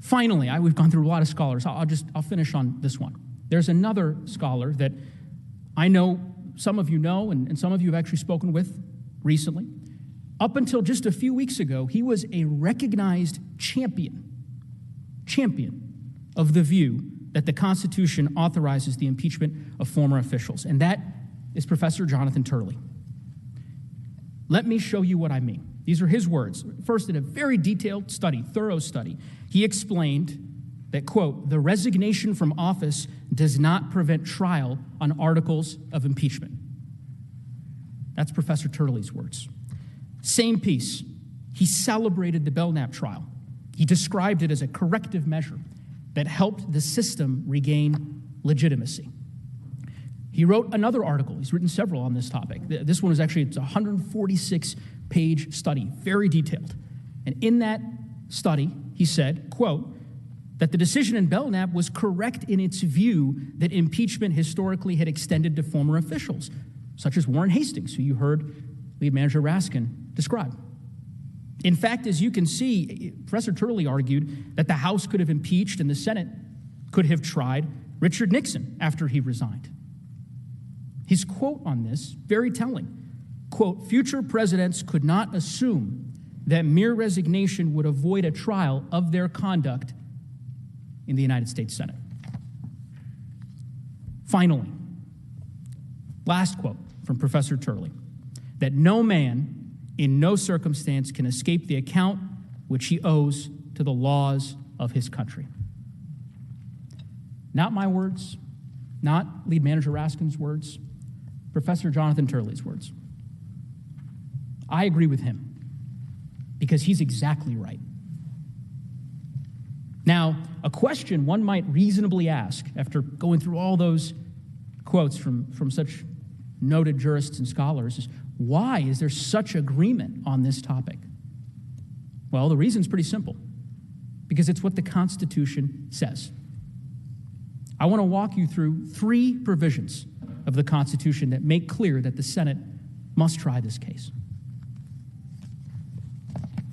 Finally, we've gone through a lot of scholars. I'll finish on this one. There's another scholar that I know some of you know, and some of you have actually spoken with recently. Up until just a few weeks ago, he was a recognized champion of the view that the Constitution authorizes the impeachment of former officials, and that is Professor Jonathan Turley. Let me show you what I mean. These are his words. First, in a very detailed study, thorough study, he explained that, quote, "the resignation from office does not prevent trial on articles of impeachment. That's Professor Turley's words. Same piece. He celebrated the Belknap trial. He described it as a corrective measure that helped the system regain legitimacy. He wrote another article. He's written several on this topic. This one is actually, it's a 146-page study, very detailed. And in that study, he said, quote, that the decision in Belknap was correct in its view that impeachment historically had extended to former officials, such as Warren Hastings, who you heard Lead Manager Raskin describe. In fact, as you can see, Professor Turley argued that the House could have impeached and the Senate could have tried Richard Nixon after he resigned. His quote on this, very telling, quote, future presidents could not assume that mere resignation would avoid a trial of their conduct in the United States Senate. Finally, last quote from Professor Turley, that no man in no circumstance can escape the account which he owes to the laws of his country. Not my words, not Lead Manager Raskin's words, Professor Jonathan Turley's words. I agree with him because he's exactly right. Now, a question one might reasonably ask after going through all those quotes from such noted jurists and scholars is, why is there such agreement on this topic? Well, the reason's pretty simple, because it's what the Constitution says. I want to walk you through 3 provisions of the Constitution that make clear that the Senate must try this case.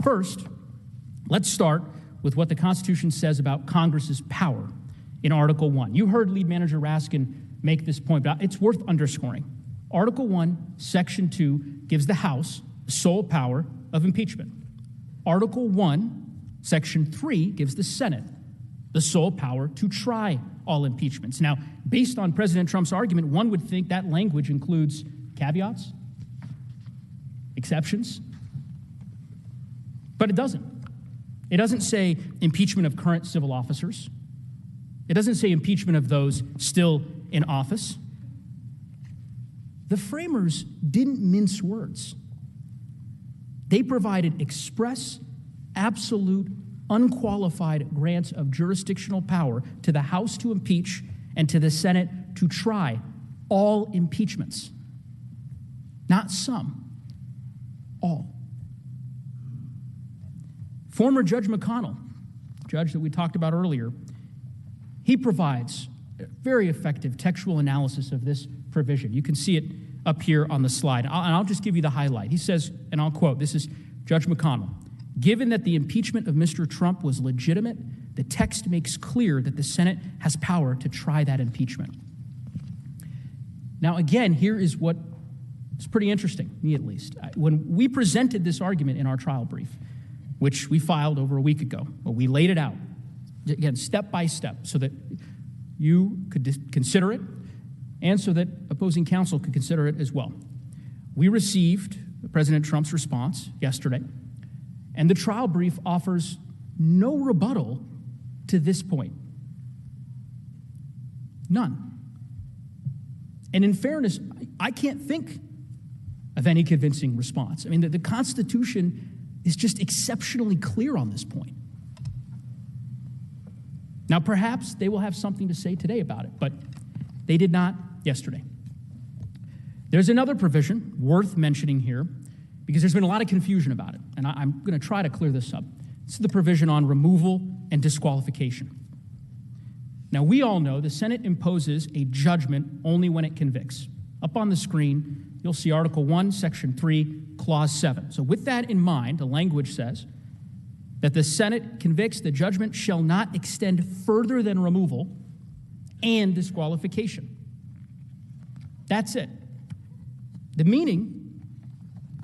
First, let's start with what the Constitution says about Congress's power in Article 1. You heard Lead Manager Raskin make this point, but it's worth underscoring. Article 1, Section 2 gives the House the sole power of impeachment. Article 1, Section 3 gives the Senate the sole power to try all impeachments. Now, based on President Trump's argument, one would think that language includes caveats, exceptions, but it doesn't. It doesn't say impeachment of current civil officers. It doesn't say impeachment of those still in office. The framers didn't mince words. They provided express, absolute, unqualified grants of jurisdictional power to the House to impeach and to the Senate to try all impeachments. Not some, all. Former Judge McConnell, judge that we talked about earlier, he provides a very effective textual analysis of this provision. You can see it up here on the slide. I'll just give you the highlight. He says, and I'll quote, this is Judge McConnell, given that the impeachment of Mr. Trump was legitimate, the text makes clear that the Senate has power to try that impeachment. Now, again, here is what is pretty interesting, me at least. When we presented this argument in our trial brief, which we filed over a week ago, well, we laid it out, again, step by step, so that you could consider it and so that opposing counsel could consider it as well. We received President Trump's response yesterday, and the trial brief offers no rebuttal to this point. None. And in fairness, I can't think of any convincing response. I mean, the Constitution is just exceptionally clear on this point. Now, perhaps they will have something to say today about it, but they did not yesterday. There's another provision worth mentioning here because there's been a lot of confusion about it, and I'm going to try to clear this up. This is the provision on removal and disqualification. Now, we all know the Senate imposes a judgment only when it convicts. Up on the screen, you'll see Article 1, Section 3, Clause 7. So with that in mind, the language says that the Senate convicts, the judgment shall not extend further than removal and disqualification. That's it. The meaning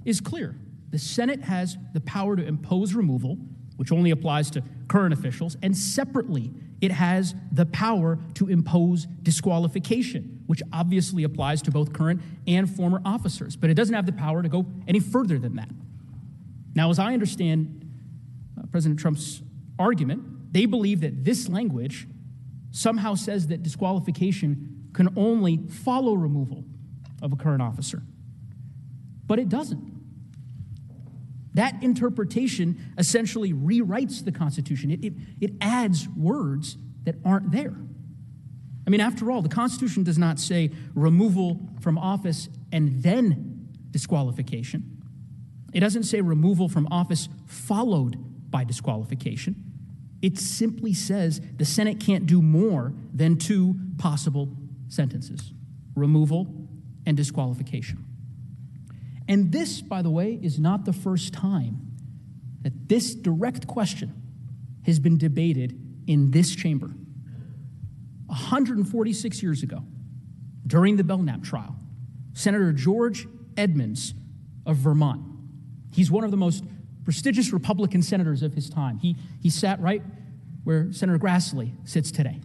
is clear. The Senate has the power to impose removal, which only applies to current officials, and separately, it has the power to impose disqualification, which obviously applies to both current and former officers, but it doesn't have the power to go any further than that. Now, as I understand President Trump's argument, they believe that this language somehow says that disqualification can only follow removal of a current officer. But it doesn't. That interpretation essentially rewrites the Constitution. It adds words that aren't there. I mean, after all, the Constitution does not say removal from office and then disqualification. It doesn't say removal from office followed by disqualification. It simply says the Senate can't do more than two possible sentences: removal and disqualification. And this, by the way, is not the first time that this direct question has been debated in this chamber. 146 years ago, during the Belknap trial, Senator George Edmunds of Vermont, he's one of the most prestigious Republican senators of his time. He sat right where Senator Grassley sits today.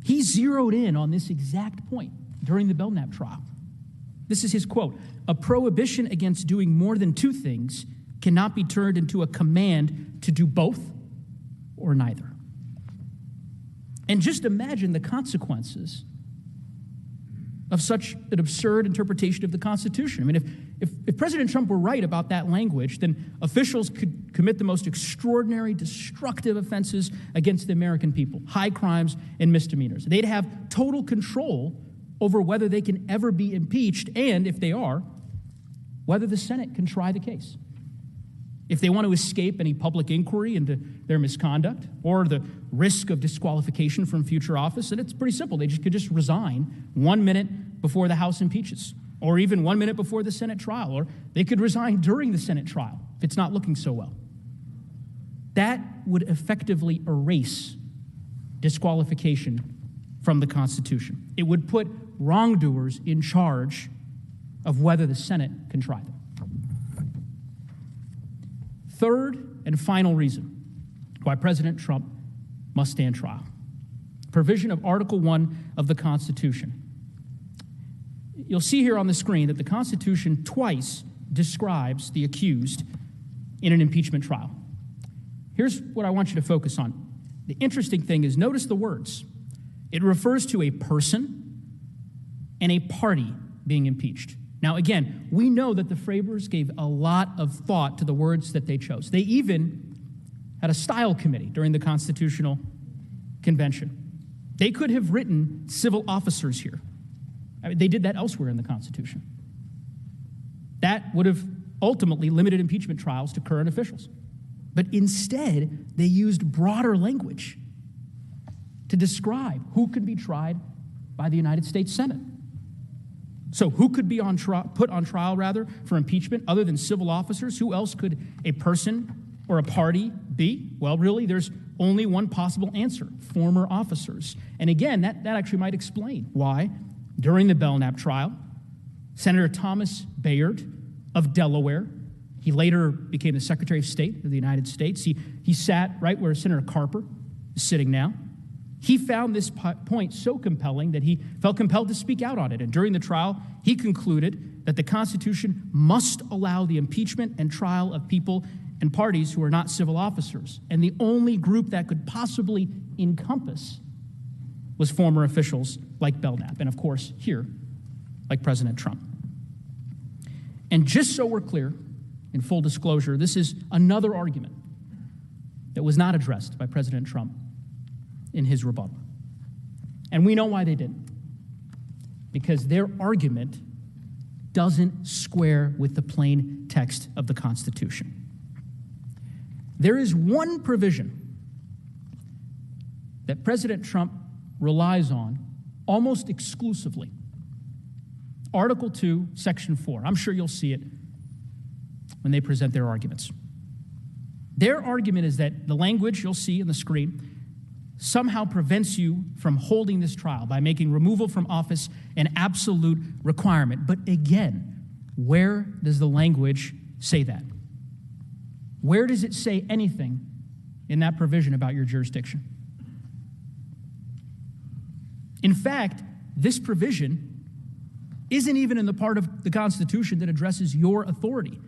He zeroed in on this exact point during the Belknap trial. This is his quote: "A prohibition against doing more than two things cannot be turned into a command to do both or neither." And just imagine the consequences of such an absurd interpretation of the Constitution. I mean, if President Trump were right about that language, then officials could commit the most extraordinary, destructive offenses against the American people, high crimes and misdemeanors. They'd have total control over whether they can ever be impeached, and if they are, whether the Senate can try the case. If they want to escape any public inquiry into their misconduct or the risk of disqualification from future office, then it's pretty simple. They could just resign 1 minute before the House impeaches, or even 1 minute before the Senate trial, or they could resign during the Senate trial if it's not looking so well. That would effectively erase disqualification from the Constitution. It would put wrongdoers in charge of whether the Senate can try them. Third and final reason why President Trump must stand trial: provision of Article 1 of the Constitution. You'll see here on the screen that the Constitution twice describes the accused in an impeachment trial. Here's what I want you to focus on. The interesting thing is, notice the words. It refers to a person and a party being impeached. Now, again, we know that the framers gave a lot of thought to the words that they chose. They even had a style committee during the Constitutional Convention. They could have written civil officers here. I mean, they did that elsewhere in the Constitution. That would have ultimately limited impeachment trials to current officials. But instead, they used broader language to describe who could be tried by the United States Senate. So who could be put on trial for impeachment other than civil officers? Who else could a person or a party be? Well, really, there's only one possible answer: former officers. And again, that actually might explain why, during the Belknap trial, Senator Thomas Bayard of Delaware, he later became the Secretary of State of the United States. He sat right where Senator Carper is sitting now. He found this point so compelling that he felt compelled to speak out on it. And during the trial, he concluded that the Constitution must allow the impeachment and trial of people and parties who are not civil officers. And the only group that could possibly encompass was former officials like Belknap, and of course, here, like President Trump. And just so we're clear, in full disclosure, this is another argument that was not addressed by President Trump in his rebuttal. And we know why they didn't. Because their argument doesn't square with the plain text of the Constitution. There is one provision that President Trump relies on almost exclusively. Article 2, Section 4. I'm sure you'll see it when they present their arguments. Their argument is that the language you'll see on the screen somehow prevents you from holding this trial by making removal from office an absolute requirement. But again, where does the language say that? Where does it say anything in that provision about your jurisdiction? In fact, this provision isn't even in the part of the Constitution that addresses your authority.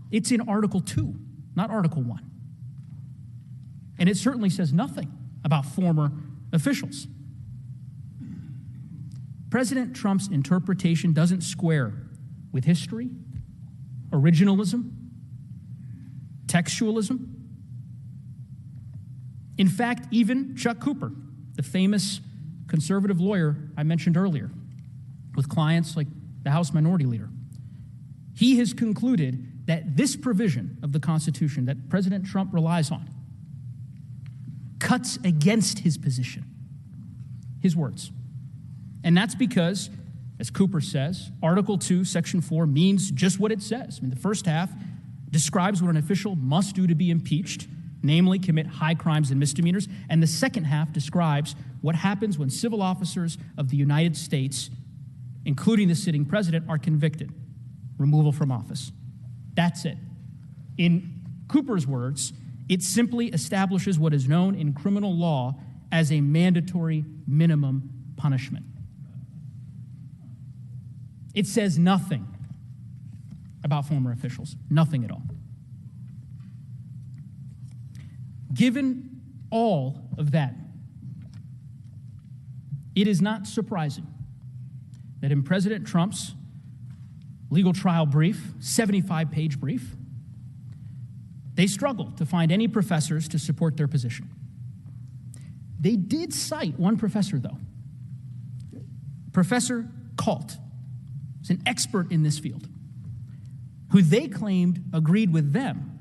It's in Article 2, not Article 1. And it certainly says nothing about former officials. President Trump's interpretation doesn't square with history, originalism, textualism. In fact, even Chuck Cooper, the famous conservative lawyer I mentioned earlier, with clients like the House Minority Leader, he has concluded that this provision of the Constitution that President Trump relies on cuts against his position, his words. And that's because, as Cooper says, Article 2, Section 4 means just what it says. I mean, the first half describes what an official must do to be impeached, namely commit high crimes and misdemeanors. And the second half describes what happens when civil officers of the United States, including the sitting president, are convicted, removal from office. That's it. In Cooper's words, it simply establishes what is known in criminal law as a mandatory minimum punishment. It says nothing about former officials, nothing at all. Given all of that, it is not surprising that in President Trump's legal trial brief, 75-page brief, they struggled to find any professors to support their position. They did cite one professor, though, Professor Kalt. He's an expert in this field, who they claimed agreed with them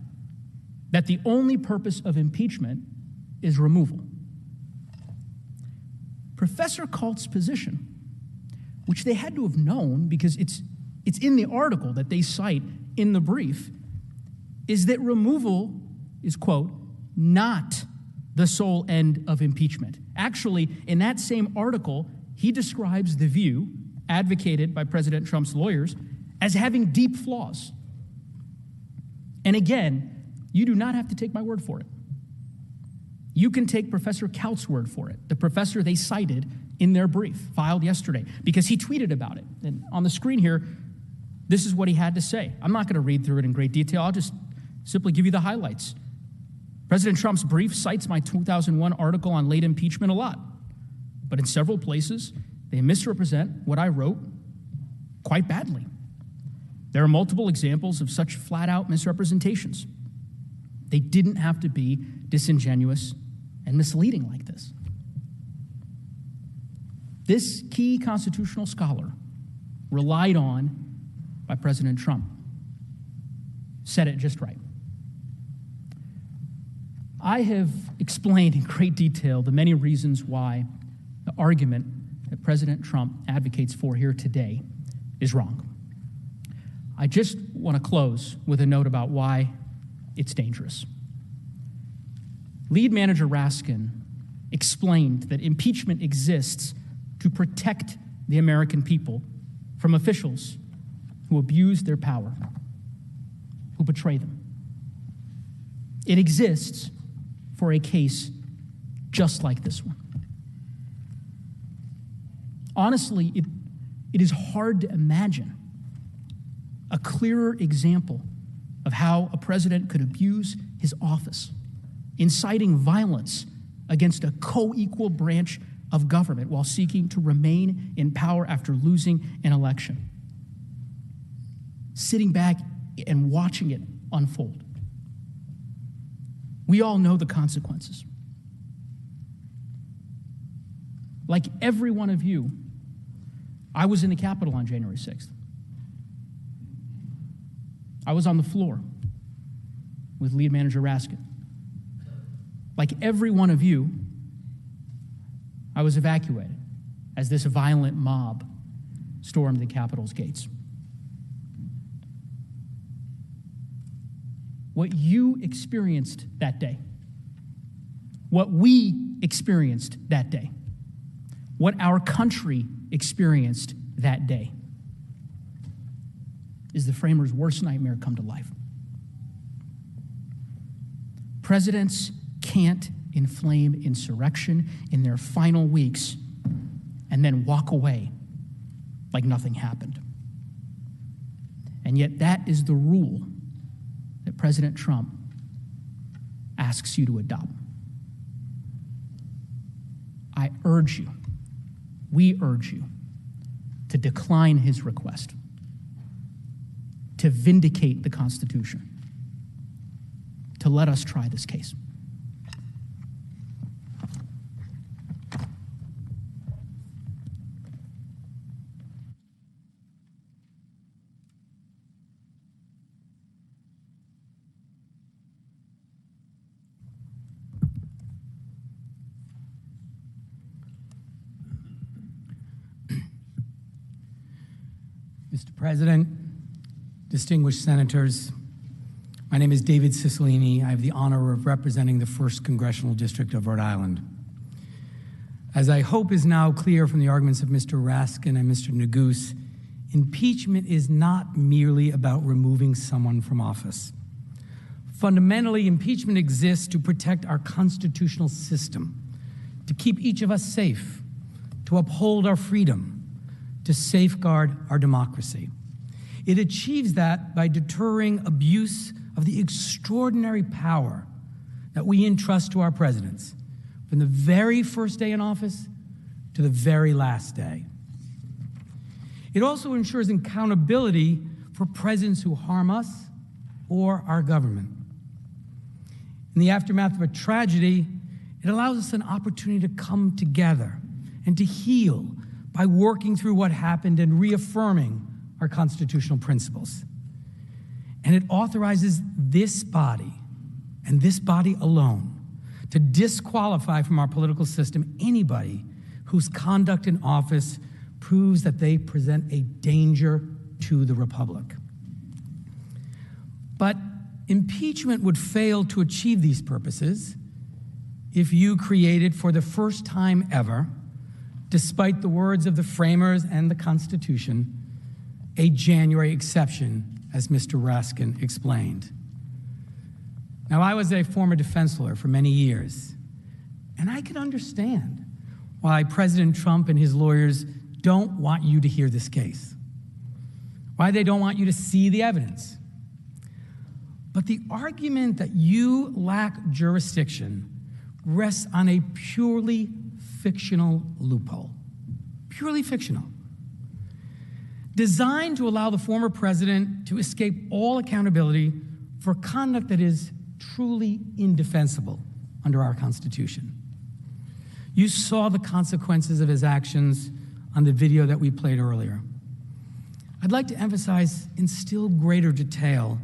that the only purpose of impeachment is removal. Professor Kalt's position, which they had to have known because it's in the article that they cite in the brief, is that removal is, quote, not the sole end of impeachment. Actually, in that same article, he describes the view advocated by President Trump's lawyers as having deep flaws. And again, you do not have to take my word for it. You can take Professor Kalt's word for it, the professor they cited in their brief filed yesterday, because he tweeted about it. And on the screen here, this is what he had to say. I'm not going to read through it in great detail. I'll just simply give you the highlights. President Trump's brief cites my 2001 article on late impeachment a lot, but in several places, they misrepresent what I wrote quite badly. There are multiple examples of such flat-out misrepresentations. They didn't have to be disingenuous and misleading like this. This key constitutional scholar, relied on by President Trump, said it just right. I have explained in great detail the many reasons why the argument that President Trump advocates for here today is wrong. I just want to close with a note about why it's dangerous. Lead manager Raskin explained that impeachment exists to protect the American people from officials who abuse their power, who betray them. It exists for a case just like this one. Honestly, it is hard to imagine a clearer example of how a president could abuse his office, inciting violence against a co-equal branch of government while seeking to remain in power after losing an election. Sitting back and watching it unfold. We all know the consequences. Like every one of you, I was in the Capitol on January 6th. I was on the floor with lead manager Raskin. Like every one of you, I was evacuated as this violent mob stormed the Capitol's gates. What you experienced that day, what we experienced that day, what our country experienced that day is the framers' worst nightmare come to life. Presidents can't inflame insurrection in their final weeks and then walk away like nothing happened. And yet that is the rule that President Trump asks you to adopt. I urge you, we urge you, to decline his request, to vindicate the Constitution, to let us try this case. Mr. President, distinguished senators, my name is David Cicilline. I have the honor of representing the 1st Congressional District of Rhode Island. As I hope is now clear from the arguments of Mr. Raskin and Mr. Neguse, impeachment is not merely about removing someone from office. Fundamentally, impeachment exists to protect our constitutional system, to keep each of us safe, to uphold our freedom, to safeguard our democracy. It achieves that by deterring abuse of the extraordinary power that we entrust to our presidents from the very first day in office to the very last day. It also ensures accountability for presidents who harm us or our government. In the aftermath of a tragedy, it allows us an opportunity to come together and to heal by working through what happened and reaffirming our constitutional principles. And it authorizes this body, and this body alone, to disqualify from our political system anybody whose conduct in office proves that they present a danger to the republic. But impeachment would fail to achieve these purposes if you created, for the first time ever, despite the words of the framers and the Constitution, a January exception, as Mr. Raskin explained. Now, I was a former defense lawyer for many years, and I can understand why President Trump and his lawyers don't want you to hear this case, why they don't want you to see the evidence. But the argument that you lack jurisdiction rests on a purely fictional loophole, purely fictional, designed to allow the former president to escape all accountability for conduct that is truly indefensible under our Constitution. You saw the consequences of his actions on the video that we played earlier. I'd like to emphasize in still greater detail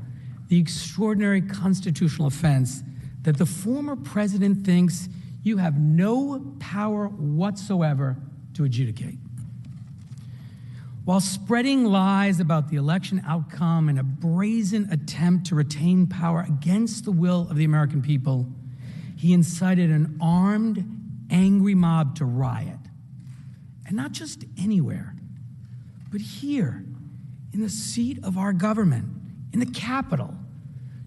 the extraordinary constitutional offense that the former president thinks you have no power whatsoever to adjudicate. While spreading lies about the election outcome in a brazen attempt to retain power against the will of the American people, he incited an armed, angry mob to riot. And not just anywhere, but here, in the seat of our government, in the Capitol,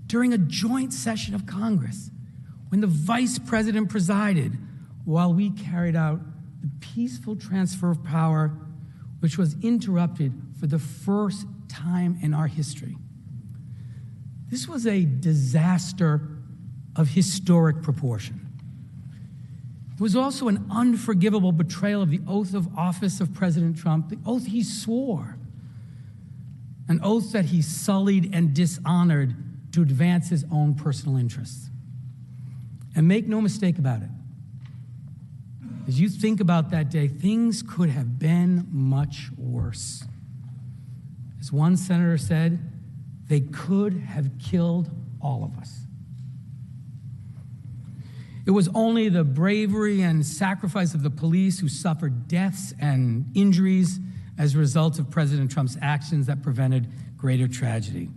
during a joint session of Congress, when the vice president presided while we carried out the peaceful transfer of power, which was interrupted for the first time in our history. This was a disaster of historic proportion. It was also an unforgivable betrayal of the oath of office of President Trump, the oath he swore, an oath that he sullied and dishonored to advance his own personal interests. And make no mistake about it, as you think about that day, things could have been much worse. As one senator said, they could have killed all of us. It was only the bravery and sacrifice of the police who suffered deaths and injuries as a result of President Trump's actions that prevented greater tragedy.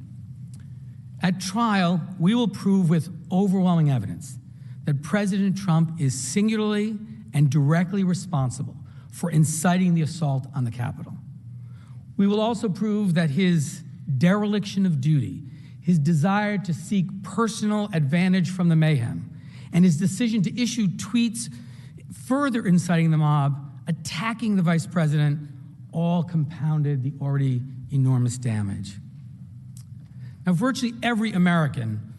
At trial, we will prove with overwhelming evidence that President Trump is singularly and directly responsible for inciting the assault on the Capitol. We will also prove that his dereliction of duty, his desire to seek personal advantage from the mayhem, and his decision to issue tweets further inciting the mob, attacking the vice president, all compounded the already enormous damage. Now, virtually every American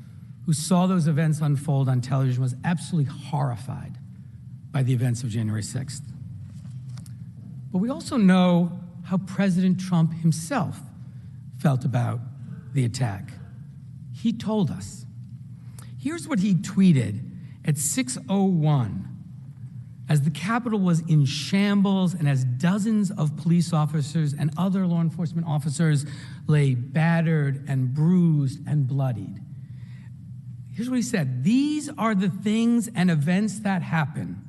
who saw those events unfold on television was absolutely horrified by the events of January 6th. But we also know how President Trump himself felt about the attack. He told us. Here's what he tweeted at 6:01 as the Capitol was in shambles and as dozens of police officers and other law enforcement officers lay battered and bruised and bloodied. Here's what he said: "These are the things and events that happen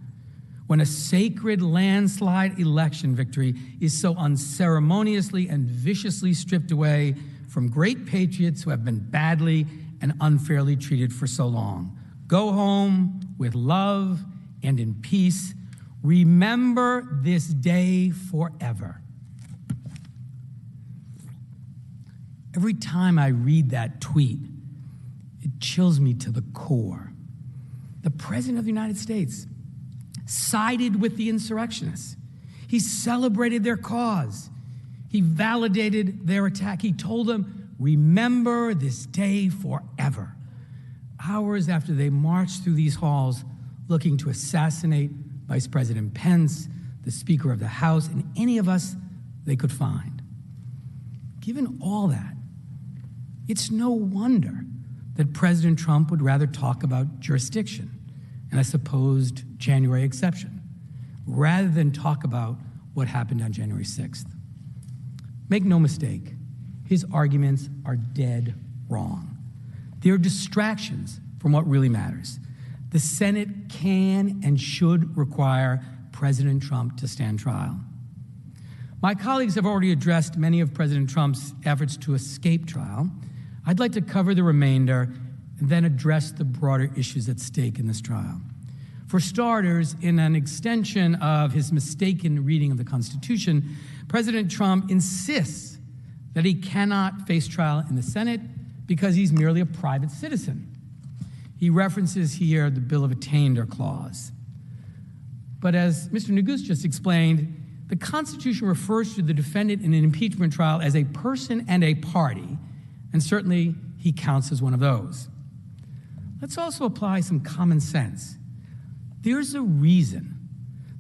when a sacred landslide election victory is so unceremoniously and viciously stripped away from great patriots who have been badly and unfairly treated for so long. Go home with love and in peace. Remember this day forever." Every time I read that tweet, it chills me to the core. The President of the United States sided with the insurrectionists. He celebrated their cause. He validated their attack. He told them, "Remember this day forever." Hours after they marched through these halls looking to assassinate Vice President Pence, the Speaker of the House, and any of us they could find. Given all that, it's no wonder that President Trump would rather talk about jurisdiction and a supposed January exception, rather than talk about what happened on January 6th. Make no mistake, his arguments are dead wrong. They're distractions from what really matters. The Senate can and should require President Trump to stand trial. My colleagues have already addressed many of President Trump's efforts to escape trial. I'd like to cover the remainder and then address the broader issues at stake in this trial. For starters, in an extension of his mistaken reading of the Constitution, President Trump insists that he cannot face trial in the Senate because he's merely a private citizen. He references here the Bill of Attainder clause. But as Mr. Neguse just explained, the Constitution refers to the defendant in an impeachment trial as a person and a party, and certainly he counts as one of those. Let's also apply some common sense. There's a reason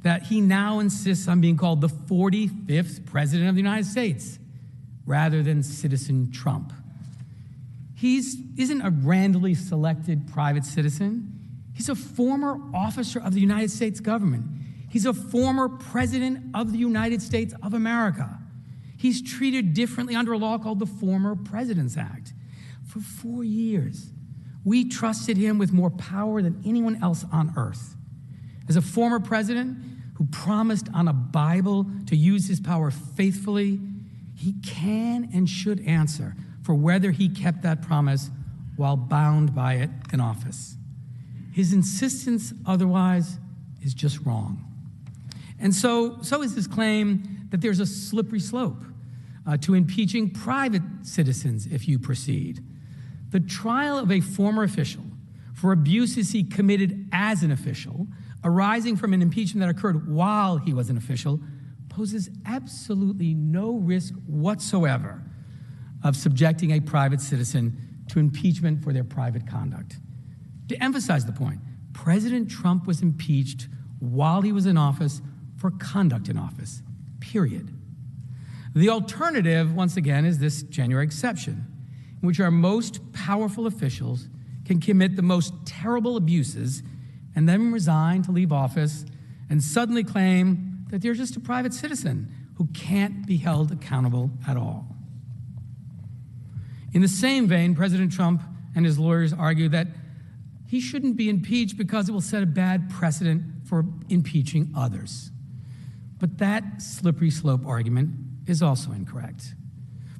that he now insists on being called the 45th President of the United States rather than Citizen Trump. He isn't a randomly selected private citizen. He's a former officer of the United States government. He's a former president of the United States of America. He's treated differently under a law called the Former Presidents Act. For 4 years, we trusted him with more power than anyone else on earth. As a former president who promised on a Bible to use his power faithfully, he can and should answer for whether he kept that promise while bound by it in office. His insistence otherwise is just wrong. And so is his claim that there's a slippery slope to impeaching private citizens if you proceed. The trial of a former official for abuses he committed as an official, arising from an impeachment that occurred while he was an official, poses absolutely no risk whatsoever of subjecting a private citizen to impeachment for their private conduct. To emphasize the point, President Trump was impeached while he was in office for conduct in office, period. The alternative, once again, is this January exception, in which our most powerful officials can commit the most terrible abuses and then resign to leave office and suddenly claim that they're just a private citizen who can't be held accountable at all. In the same vein, President Trump and his lawyers argue that he shouldn't be impeached because it will set a bad precedent for impeaching others. But that slippery slope argument is also incorrect.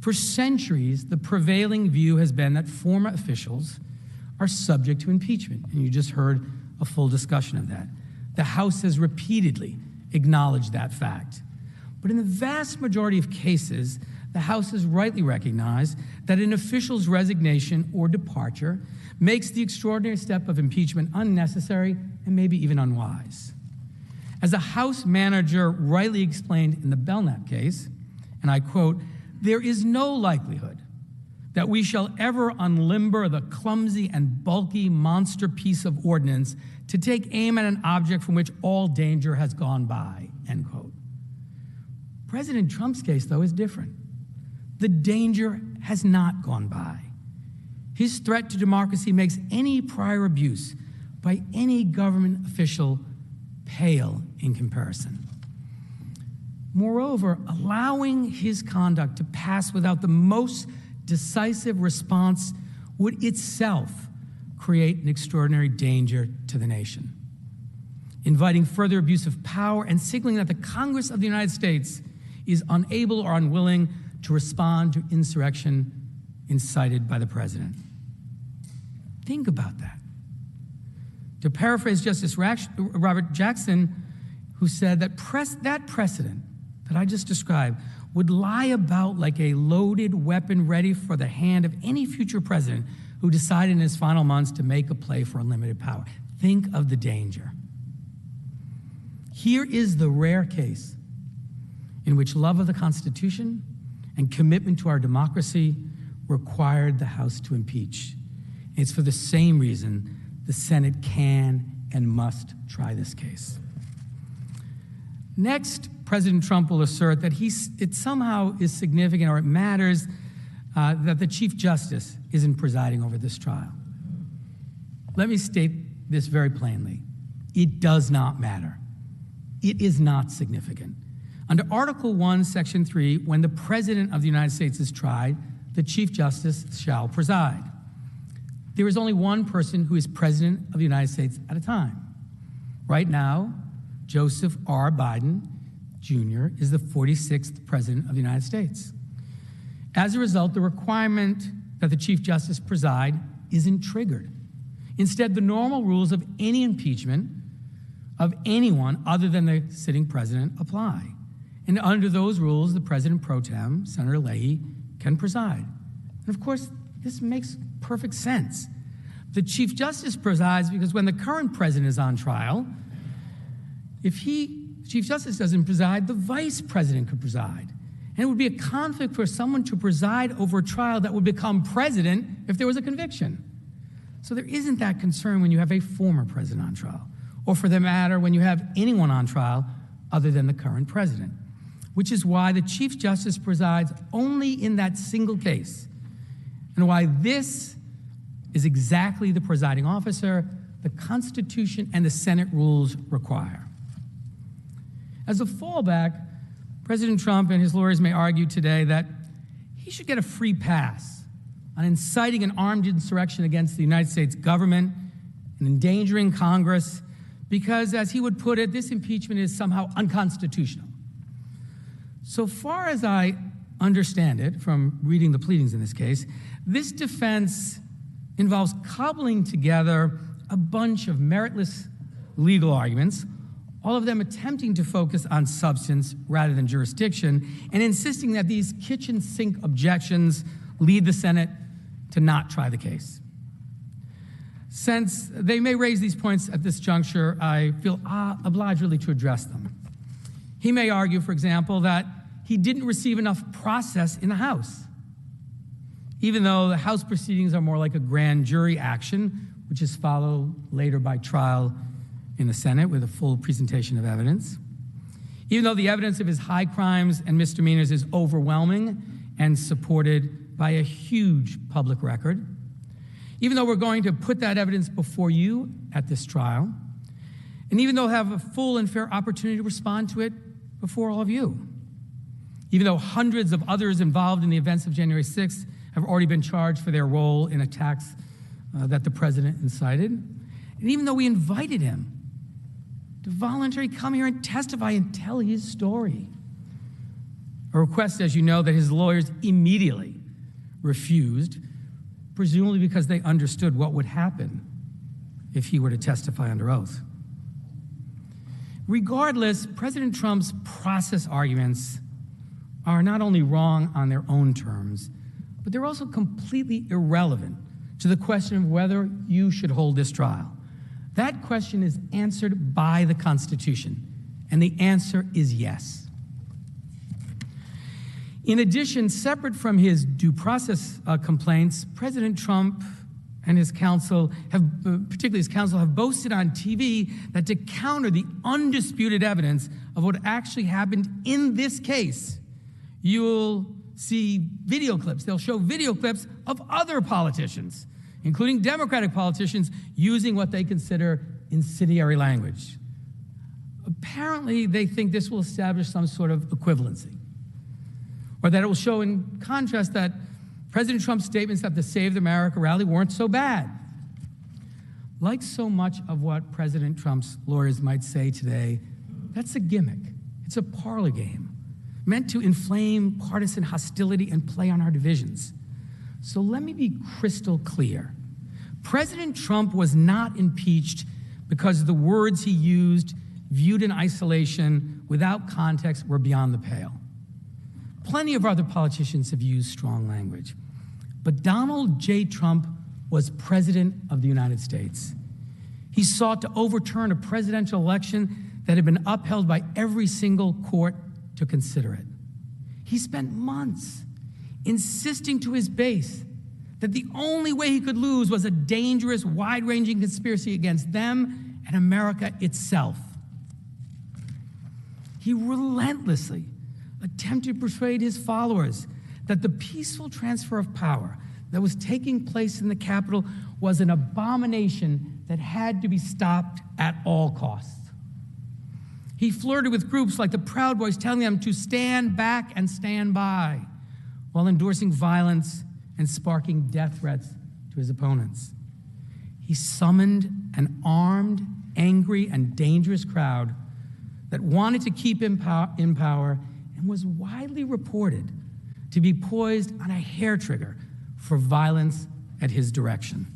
For centuries, the prevailing view has been that former officials are subject to impeachment, and you just heard a full discussion of that. The House has repeatedly acknowledged that fact. But in the vast majority of cases, the House has rightly recognized that an official's resignation or departure makes the extraordinary step of impeachment unnecessary and maybe even unwise. As a House manager rightly explained in the Belknap case, and I quote, "There is no likelihood that we shall ever unlimber the clumsy and bulky monster piece of ordnance to take aim at an object from which all danger has gone by, end quote. President Trump's case, though, is different. The danger has not gone by. His threat to democracy makes any prior abuse by any government official pale in comparison. Moreover, allowing his conduct to pass without the most decisive response would itself create an extraordinary danger to the nation. Inviting further abuse of power and signaling that the Congress of the United States is unable or unwilling to respond to insurrection incited by the president. Think about that. To paraphrase Justice Robert Jackson, who said that that precedent that I just described would lie about like a loaded weapon ready for the hand of any future president who decided in his final months to make a play for unlimited power. Think of the danger. Here is the rare case in which love of the Constitution and commitment to our democracy required the House to impeach. It's for the same reason the Senate can and must try this case. Next, President Trump will assert that it somehow is significant or it matters that the Chief Justice isn't presiding over this trial. Let me state this very plainly. It does not matter. It is not significant. Under Article 1, Section 3, when the President of the United States is tried, the Chief Justice shall preside. There is only one person who is President of the United States at a time. Right now, Joseph R. Biden, Jr. is the 46th President of the United States. As a result, the requirement that the Chief Justice preside isn't triggered. Instead, the normal rules of any impeachment of anyone other than the sitting president apply. And under those rules, the President pro tem, Senator Leahy, can preside. And of course, this makes perfect sense. The Chief Justice presides because when the current president is on trial, if Chief Justice doesn't preside, the Vice President could preside. And it would be a conflict for someone to preside over a trial that would become president if there was a conviction. So there isn't that concern when you have a former president on trial, or for that matter, when you have anyone on trial other than the current president, which is why the Chief Justice presides only in that single case, and why this is exactly the presiding officer the Constitution and the Senate rules require. As a fallback, President Trump and his lawyers may argue today that he should get a free pass on inciting an armed insurrection against the United States government and endangering Congress because, as he would put it, this impeachment is somehow unconstitutional. So far as I understand it from reading the pleadings in this case, this defense involves cobbling together a bunch of meritless legal arguments, all of them attempting to focus on substance rather than jurisdiction, and insisting that these kitchen sink objections lead the Senate to not try the case. Since they may raise these points at this juncture, I feel obliged really to address them. He may argue, for example, that he didn't receive enough process in the House, even though the House proceedings are more like a grand jury action, which is followed later by trial in the Senate with a full presentation of evidence. Even though the evidence of his high crimes and misdemeanors is overwhelming and supported by a huge public record, even though we're going to put that evidence before you at this trial, and even though have a full and fair opportunity to respond to it before all of you, even though hundreds of others involved in the events of January 6th have already been charged for their role in attacks that the president incited, and even though we invited him to voluntarily come here and testify and tell his story, a request, as you know, that his lawyers immediately refused, presumably because they understood what would happen if he were to testify under oath. Regardless, President Trump's process arguments are not only wrong on their own terms, but they're also completely irrelevant to the question of whether you should hold this trial. That question is answered by the Constitution, and the answer is yes. In addition, separate from his due process complaints, President Trump and his counsel particularly his counsel, have boasted on TV that to counter the undisputed evidence of what actually happened in this case, you'll see video clips. They'll show video clips of other politicians, including Democratic politicians, using what they consider incendiary language. Apparently, they think this will establish some sort of equivalency, or that it will show in contrast that President Trump's statements at the Save America rally weren't so bad. Like so much of what President Trump's lawyers might say today, that's a gimmick. It's a parlor game meant to inflame partisan hostility and play on our divisions. So let me be crystal clear. President Trump was not impeached because the words he used, viewed in isolation, without context, were beyond the pale. Plenty of other politicians have used strong language. But Donald J. Trump was president of the United States. He sought to overturn a presidential election that had been upheld by every single court to consider it. He spent months insisting to his base that the only way he could lose was a dangerous, wide-ranging conspiracy against them and America itself. He relentlessly attempted to persuade his followers that the peaceful transfer of power that was taking place in the Capitol was an abomination that had to be stopped at all costs. He flirted with groups like the Proud Boys, telling them to stand back and stand by, while endorsing violence and sparking death threats to his opponents. He summoned an armed, angry, and dangerous crowd that wanted to keep him in power and was widely reported to be poised on a hair trigger for violence at his direction.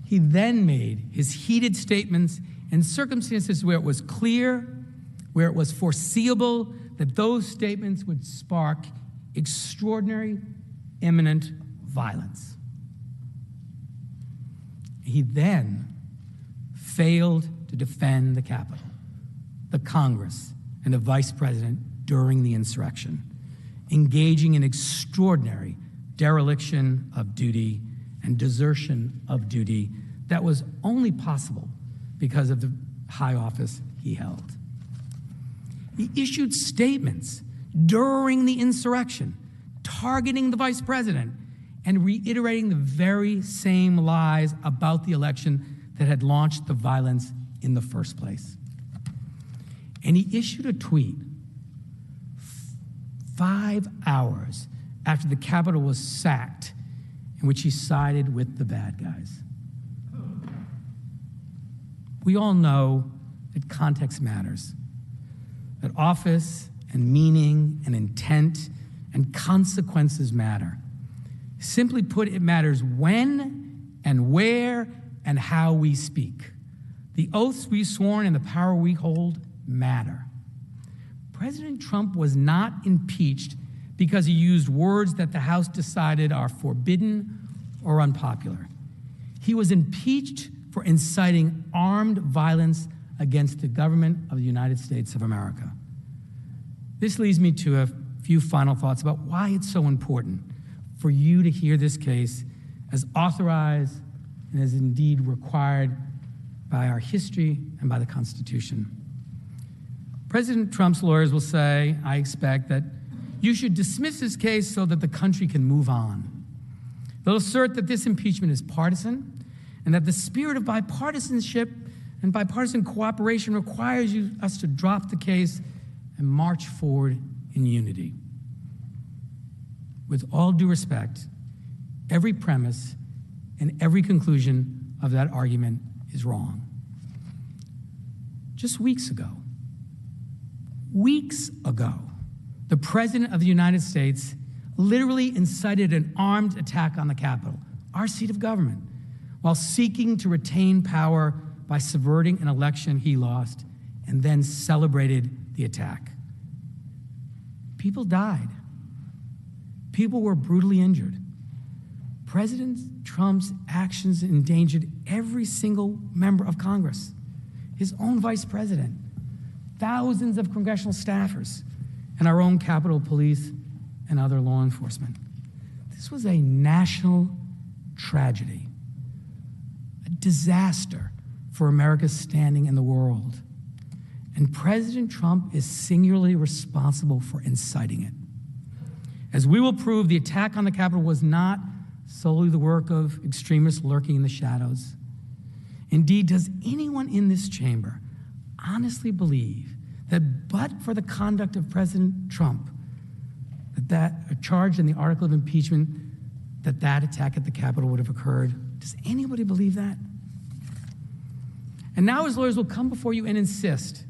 He then made his heated statements in circumstances where it was clear, where it was foreseeable that those statements would spark extraordinary, imminent violence. He then failed to defend the Capitol, the Congress, and the Vice President during the insurrection, engaging in extraordinary dereliction of duty and desertion of duty that was only possible because of the high office he held. He issued statements during the insurrection, targeting the Vice President and reiterating the very same lies about the election that had launched the violence in the first place. And he issued a tweet 5 hours after the Capitol was sacked, in which he sided with the bad guys. We all know that context matters, that office and meaning and intent and consequences matter. Simply put, it matters when and where and how we speak. The oaths we sworn and the power we hold matter. President Trump was not impeached because he used words that the House decided are forbidden or unpopular. He was impeached for inciting armed violence against the government of the United States of America. This leads me to a few final thoughts about why it's so important for you to hear this case as authorized and as indeed required by our history and by the Constitution. President Trump's lawyers will say, I expect, that you should dismiss this case so that the country can move on. They'll assert that this impeachment is partisan and that the spirit of bipartisanship and bipartisan cooperation requires us to drop the case and march forward in unity. With all due respect, every premise and every conclusion of that argument is wrong. Just weeks ago, the President of the United States literally incited an armed attack on the Capitol, our seat of government, while seeking to retain power by subverting an election he lost, and then celebrated the attack. People died. People were brutally injured. President Trump's actions endangered every single member of Congress, his own vice president, thousands of congressional staffers, and our own Capitol Police and other law enforcement. This was a national tragedy, a disaster for America's standing in the world. And President Trump is singularly responsible for inciting it. As we will prove, the attack on the Capitol was not solely the work of extremists lurking in the shadows. Indeed, does anyone in this chamber honestly believe that but for the conduct of President Trump, that a charge in the article of impeachment, that attack at the Capitol would have occurred? Does anybody believe that? And now his lawyers will come before you and insist,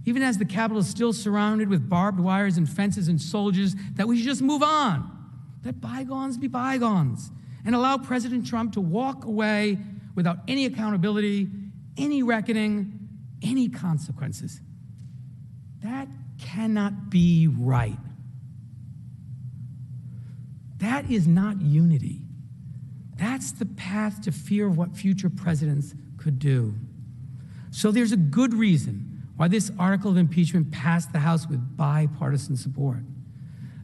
even as the Capitol is still surrounded with barbed wires and fences and soldiers, that we should just move on, let bygones be bygones, and allow President Trump to walk away without any accountability, any reckoning, any consequences. That cannot be right. That is not unity. That's the path to fear of what future presidents could do. So there's a good reason why this article of impeachment passed the House with bipartisan support.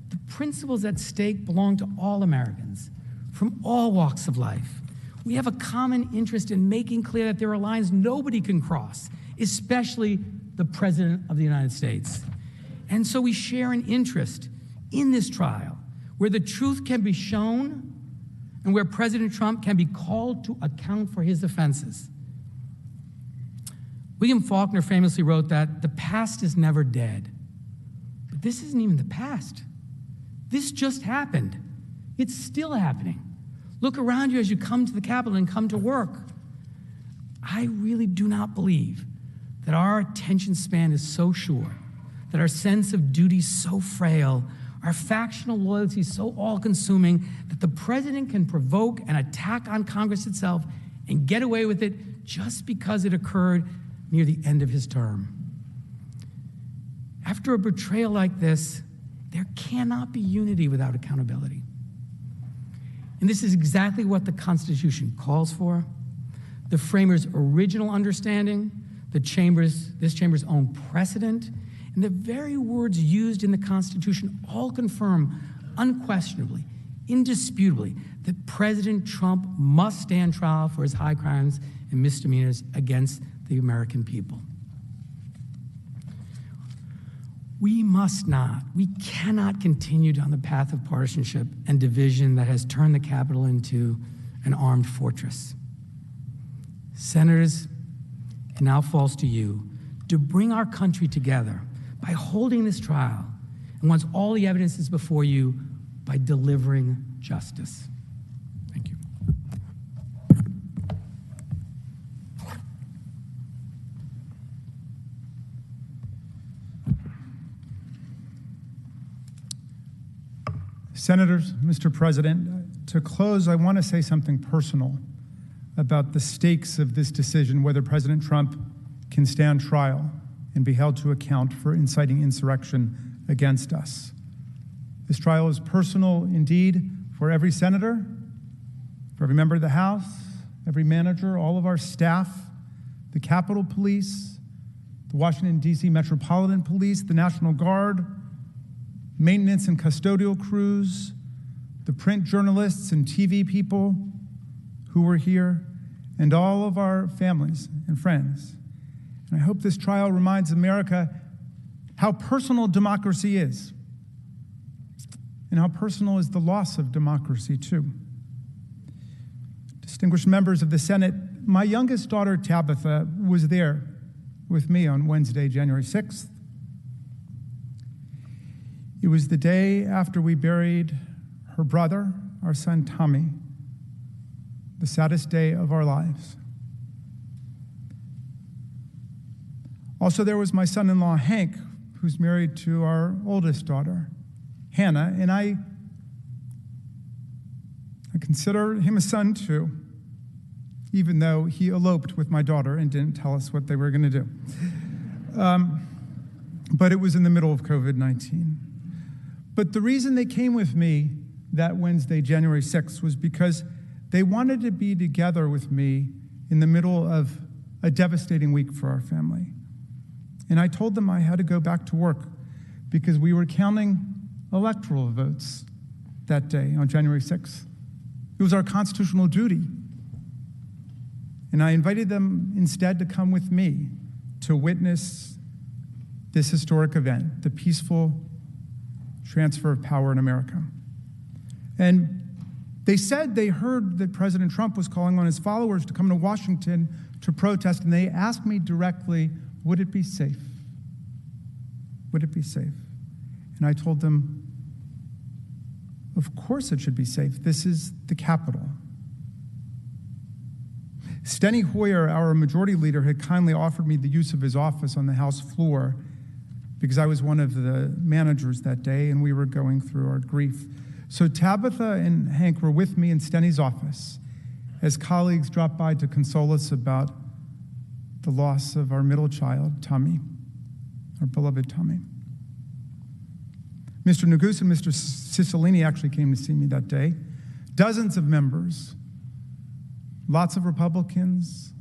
The principles at stake belong to all Americans from all walks of life. We have a common interest in making clear that there are lines nobody can cross, especially the President of the United States. And so we share an interest in this trial where the truth can be shown and where President Trump can be called to account for his offenses. William Faulkner famously wrote that the past is never dead. But this isn't even the past. This just happened. It's still happening. Look around you as you come to the Capitol and come to work. I really do not believe that our attention span is so short, that our sense of duty so frail, our factional loyalty so all-consuming, that the president can provoke an attack on Congress itself and get away with it just because it occurred near the end of his term. After a betrayal like this, there cannot be unity without accountability. And this is exactly what the Constitution calls for. The framers' original understanding, this chamber's own precedent, and the very words used in the Constitution all confirm unquestionably, indisputably, that President Trump must stand trial for his high crimes and misdemeanors against the American people. We cannot continue down the path of partisanship and division that has turned the Capitol into an armed fortress. Senators, it now falls to you to bring our country together by holding this trial, and once all the evidence is before you, by delivering justice. Thank you. Senators, Mr. President, to close, I want to say something personal about the stakes of this decision, whether President Trump can stand trial and be held to account for inciting insurrection against us. This trial is personal indeed for every senator, for every member of the House, every manager, all of our staff, the Capitol Police, the Washington, D.C. Metropolitan Police, the National Guard, maintenance and custodial crews, the print journalists and TV people who were here, and all of our families and friends. And I hope this trial reminds America how personal democracy is, and how personal is the loss of democracy, too. Distinguished members of the Senate, my youngest daughter, Tabitha, was there with me on Wednesday, January 6th. It was the day after we buried her brother, our son Tommy, the saddest day of our lives. Also, there was my son-in-law, Hank, who's married to our oldest daughter, Hannah, and I consider him a son too, even though he eloped with my daughter and didn't tell us what they were going to do. But it was in the middle of COVID-19. But the reason they came with me that Wednesday, January 6th, was because they wanted to be together with me in the middle of a devastating week for our family. And I told them I had to go back to work because we were counting electoral votes that day on January 6th. It was our constitutional duty. And I invited them instead to come with me to witness this historic event, the peaceful transfer of power in America. And they said they heard that President Trump was calling on his followers to come to Washington to protest, and they asked me directly, would it be safe? Would it be safe? And I told them, of course it should be safe. This is the Capitol. Steny Hoyer, our majority leader, had kindly offered me the use of his office on the House floor because I was one of the managers that day and we were going through our grief. So Tabitha and Hank were with me in Steny's office as colleagues dropped by to console us about the loss of our middle child, Tommy, our beloved Tommy. Mr. Neguse and Mr. Cicilline actually came to see me that day. Dozens of members, lots of Republicans,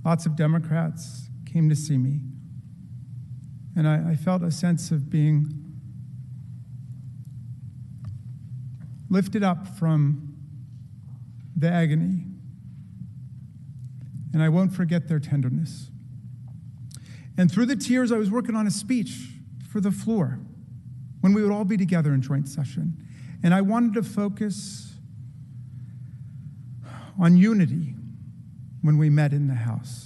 lots of Democrats came to see me. And I felt a sense of being lifted up from the agony. And I won't forget their tenderness. And through the tears, I was working on a speech for the floor when we would all be together in joint session. And I wanted to focus on unity when we met in the House.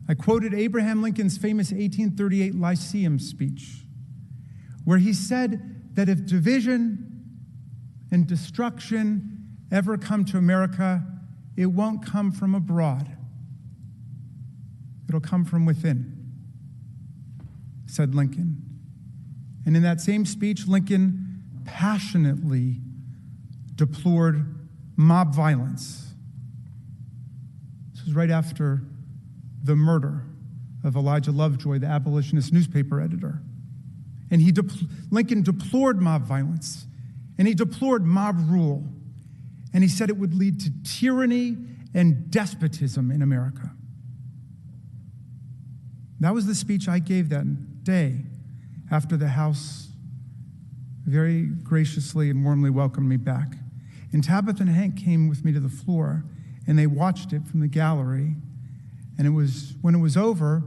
I quoted Abraham Lincoln's famous 1838 Lyceum speech, where he said that if division and destruction ever come to America, it won't come from abroad. It'll come from within, said Lincoln. And in that same speech, Lincoln passionately deplored mob violence. This was right after the murder of Elijah Lovejoy, the abolitionist newspaper editor. And Lincoln deplored mob violence, and he deplored mob rule, and he said it would lead to tyranny and despotism in America. That was the speech I gave that day after the House very graciously and warmly welcomed me back. And Tabitha and Hank came with me to the floor, and they watched it from the gallery. And when it was over,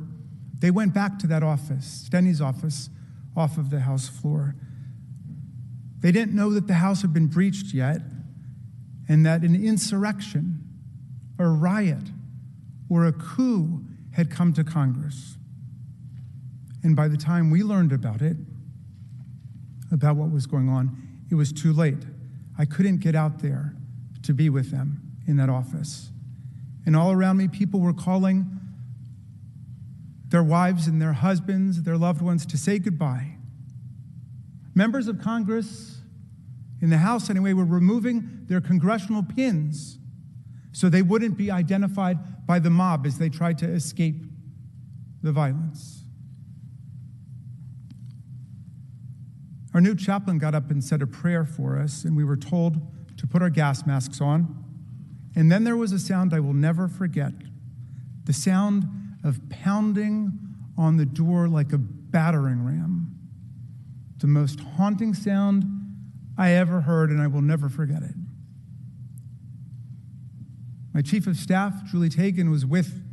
they went back to that office, Steny's office, off of the House floor. They didn't know that the House had been breached yet, and that an insurrection, a riot, or a coup had come to Congress. And by the time we learned about it, about what was going on, it was too late. I couldn't get out there to be with them in that office. And all around me, people were calling their wives and their husbands, their loved ones, to say goodbye. Members of Congress, in the House anyway, were removing their congressional pins so they wouldn't be identified by the mob as they tried to escape the violence. Our new chaplain got up and said a prayer for us, and we were told to put our gas masks on. And then there was a sound I will never forget, the sound of pounding on the door like a battering ram. The most haunting sound I ever heard, and I will never forget it. My chief of staff, Julie Tagan, was with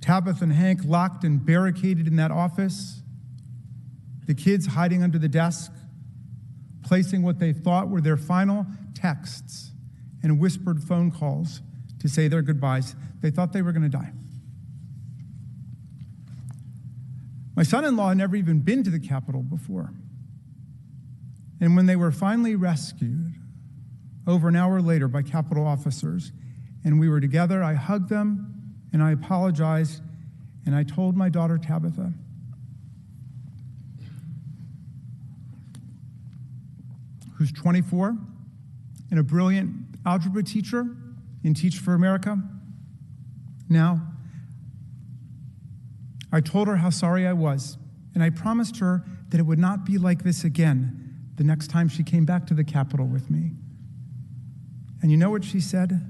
Tabitha and Hank locked and barricaded in that office, the kids hiding under the desk, placing what they thought were their final texts and whispered phone calls to say their goodbyes. They thought they were going to die. My son-in-law had never even been to the Capitol before. And when they were finally rescued, over an hour later by Capitol officers, and we were together, I hugged them and I apologized, and I told my daughter Tabitha, who's 24 and a brilliant algebra teacher in Teach for America. Now, I told her how sorry I was, and I promised her that it would not be like this again the next time she came back to the Capitol with me. And you know what she said?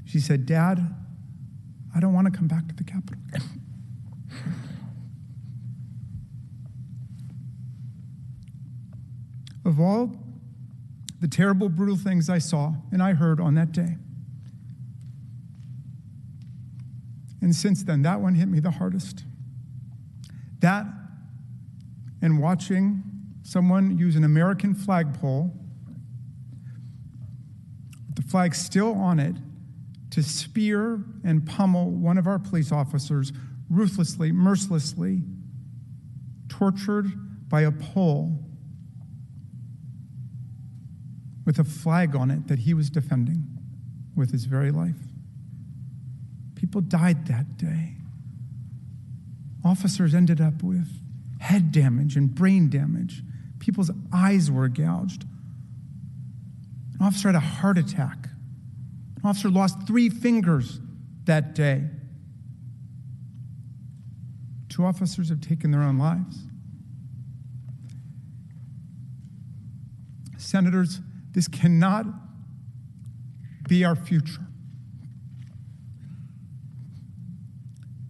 She said, "Dad, I don't want to come back to the Capitol." of all the terrible, brutal things I saw and I heard on that day. And since then, that one hit me the hardest. That and watching someone use an American flagpole with the flag still on it to spear and pummel one of our police officers ruthlessly, mercilessly, tortured by a pole with a flag on it that he was defending with his very life. People died that day. Officers ended up with head damage and brain damage. People's eyes were gouged. An officer had a heart attack. An officer lost 3 fingers that day. 2 officers have taken their own lives. Senators, this cannot be our future.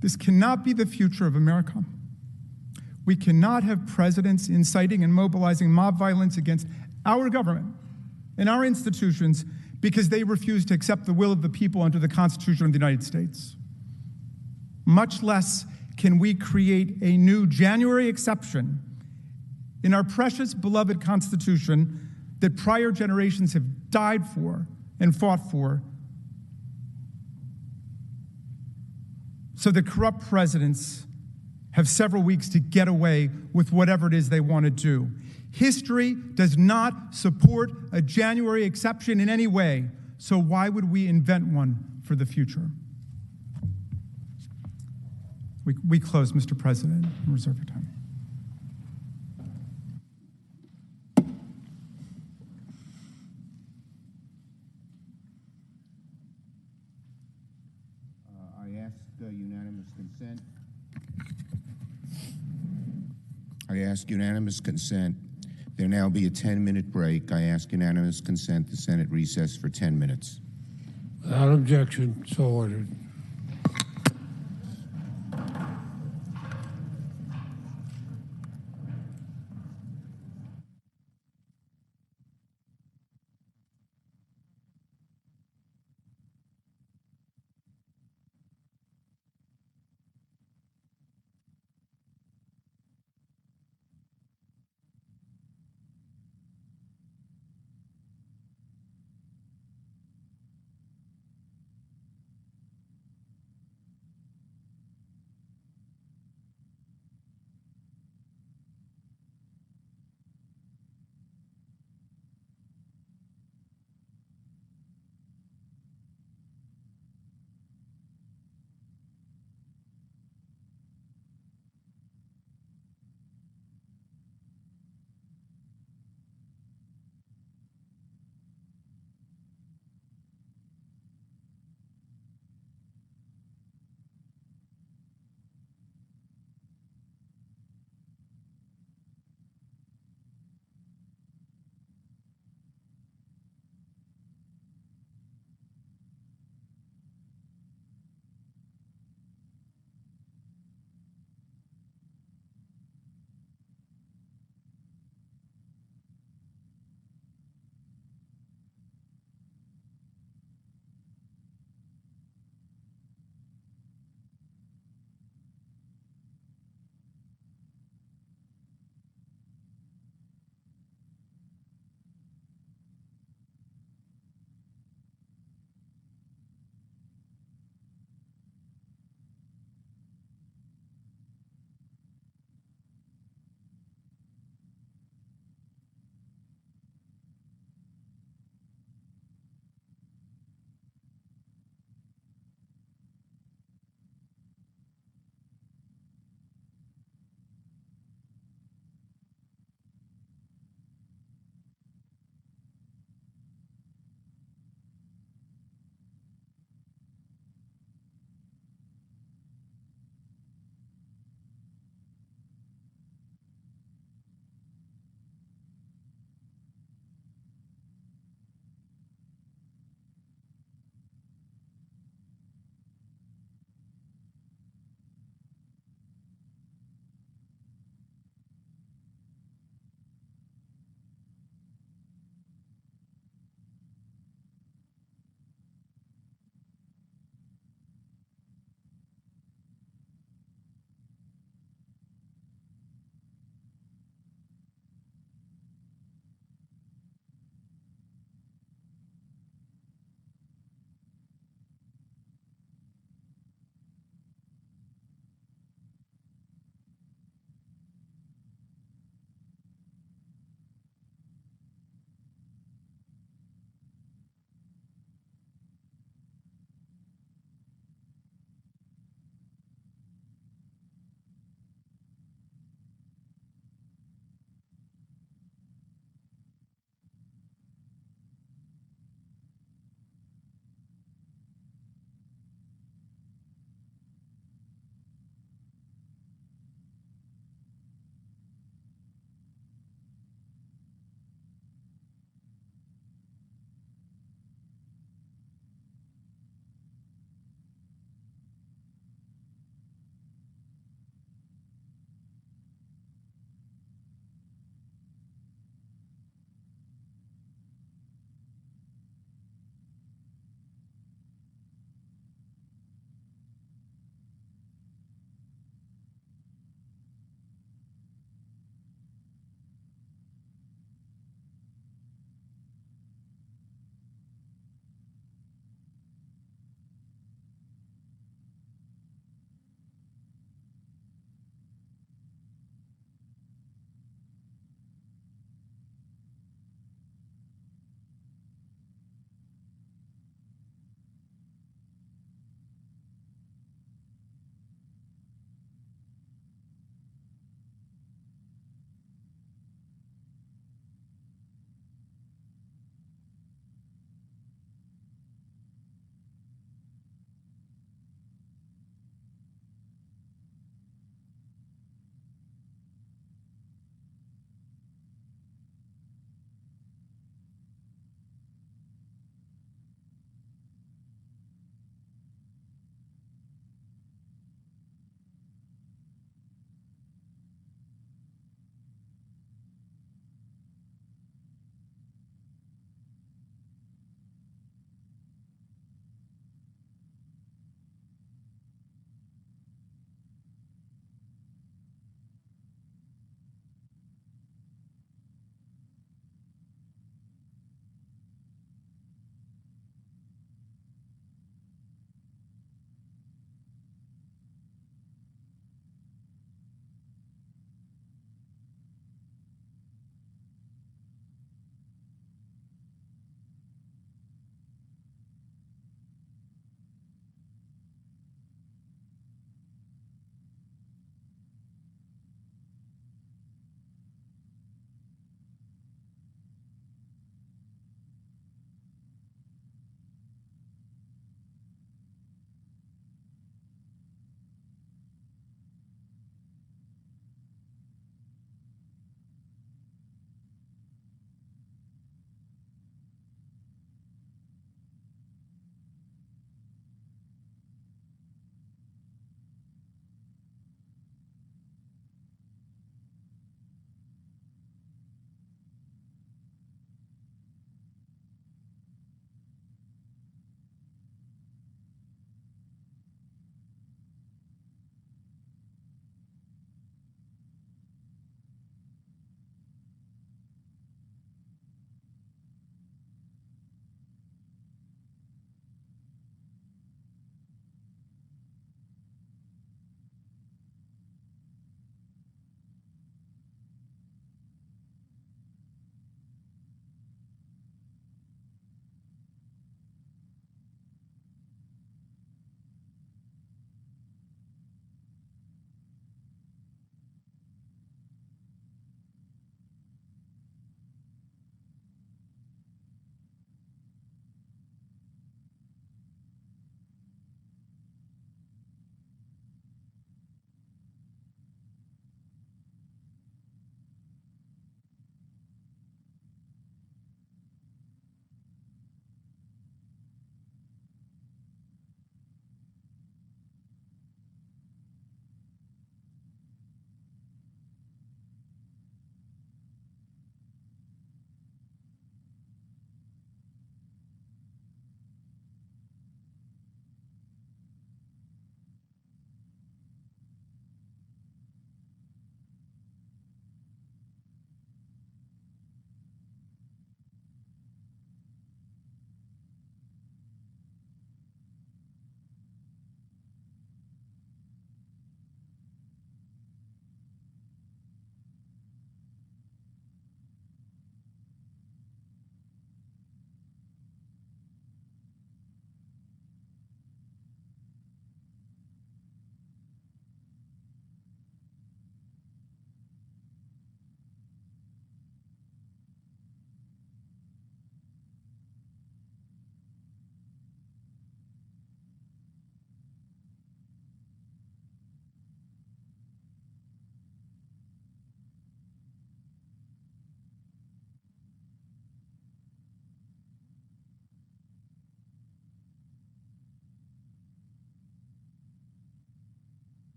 This cannot be the future of America. We cannot have presidents inciting and mobilizing mob violence against our government and our institutions because they refuse to accept the will of the people under the Constitution of the United States. Much less can we create a new January exception in our precious, beloved Constitution that prior generations have died for and fought for, so that corrupt presidents have several weeks to get away with whatever it is they want to do. History does not support a January exception in any way, so why would we invent one for the future? We close, Mr. President, and reserve your time. I ask unanimous consent. There now be a 10-minute break. I ask unanimous consent the Senate recess for 10 minutes. Without objection, so ordered.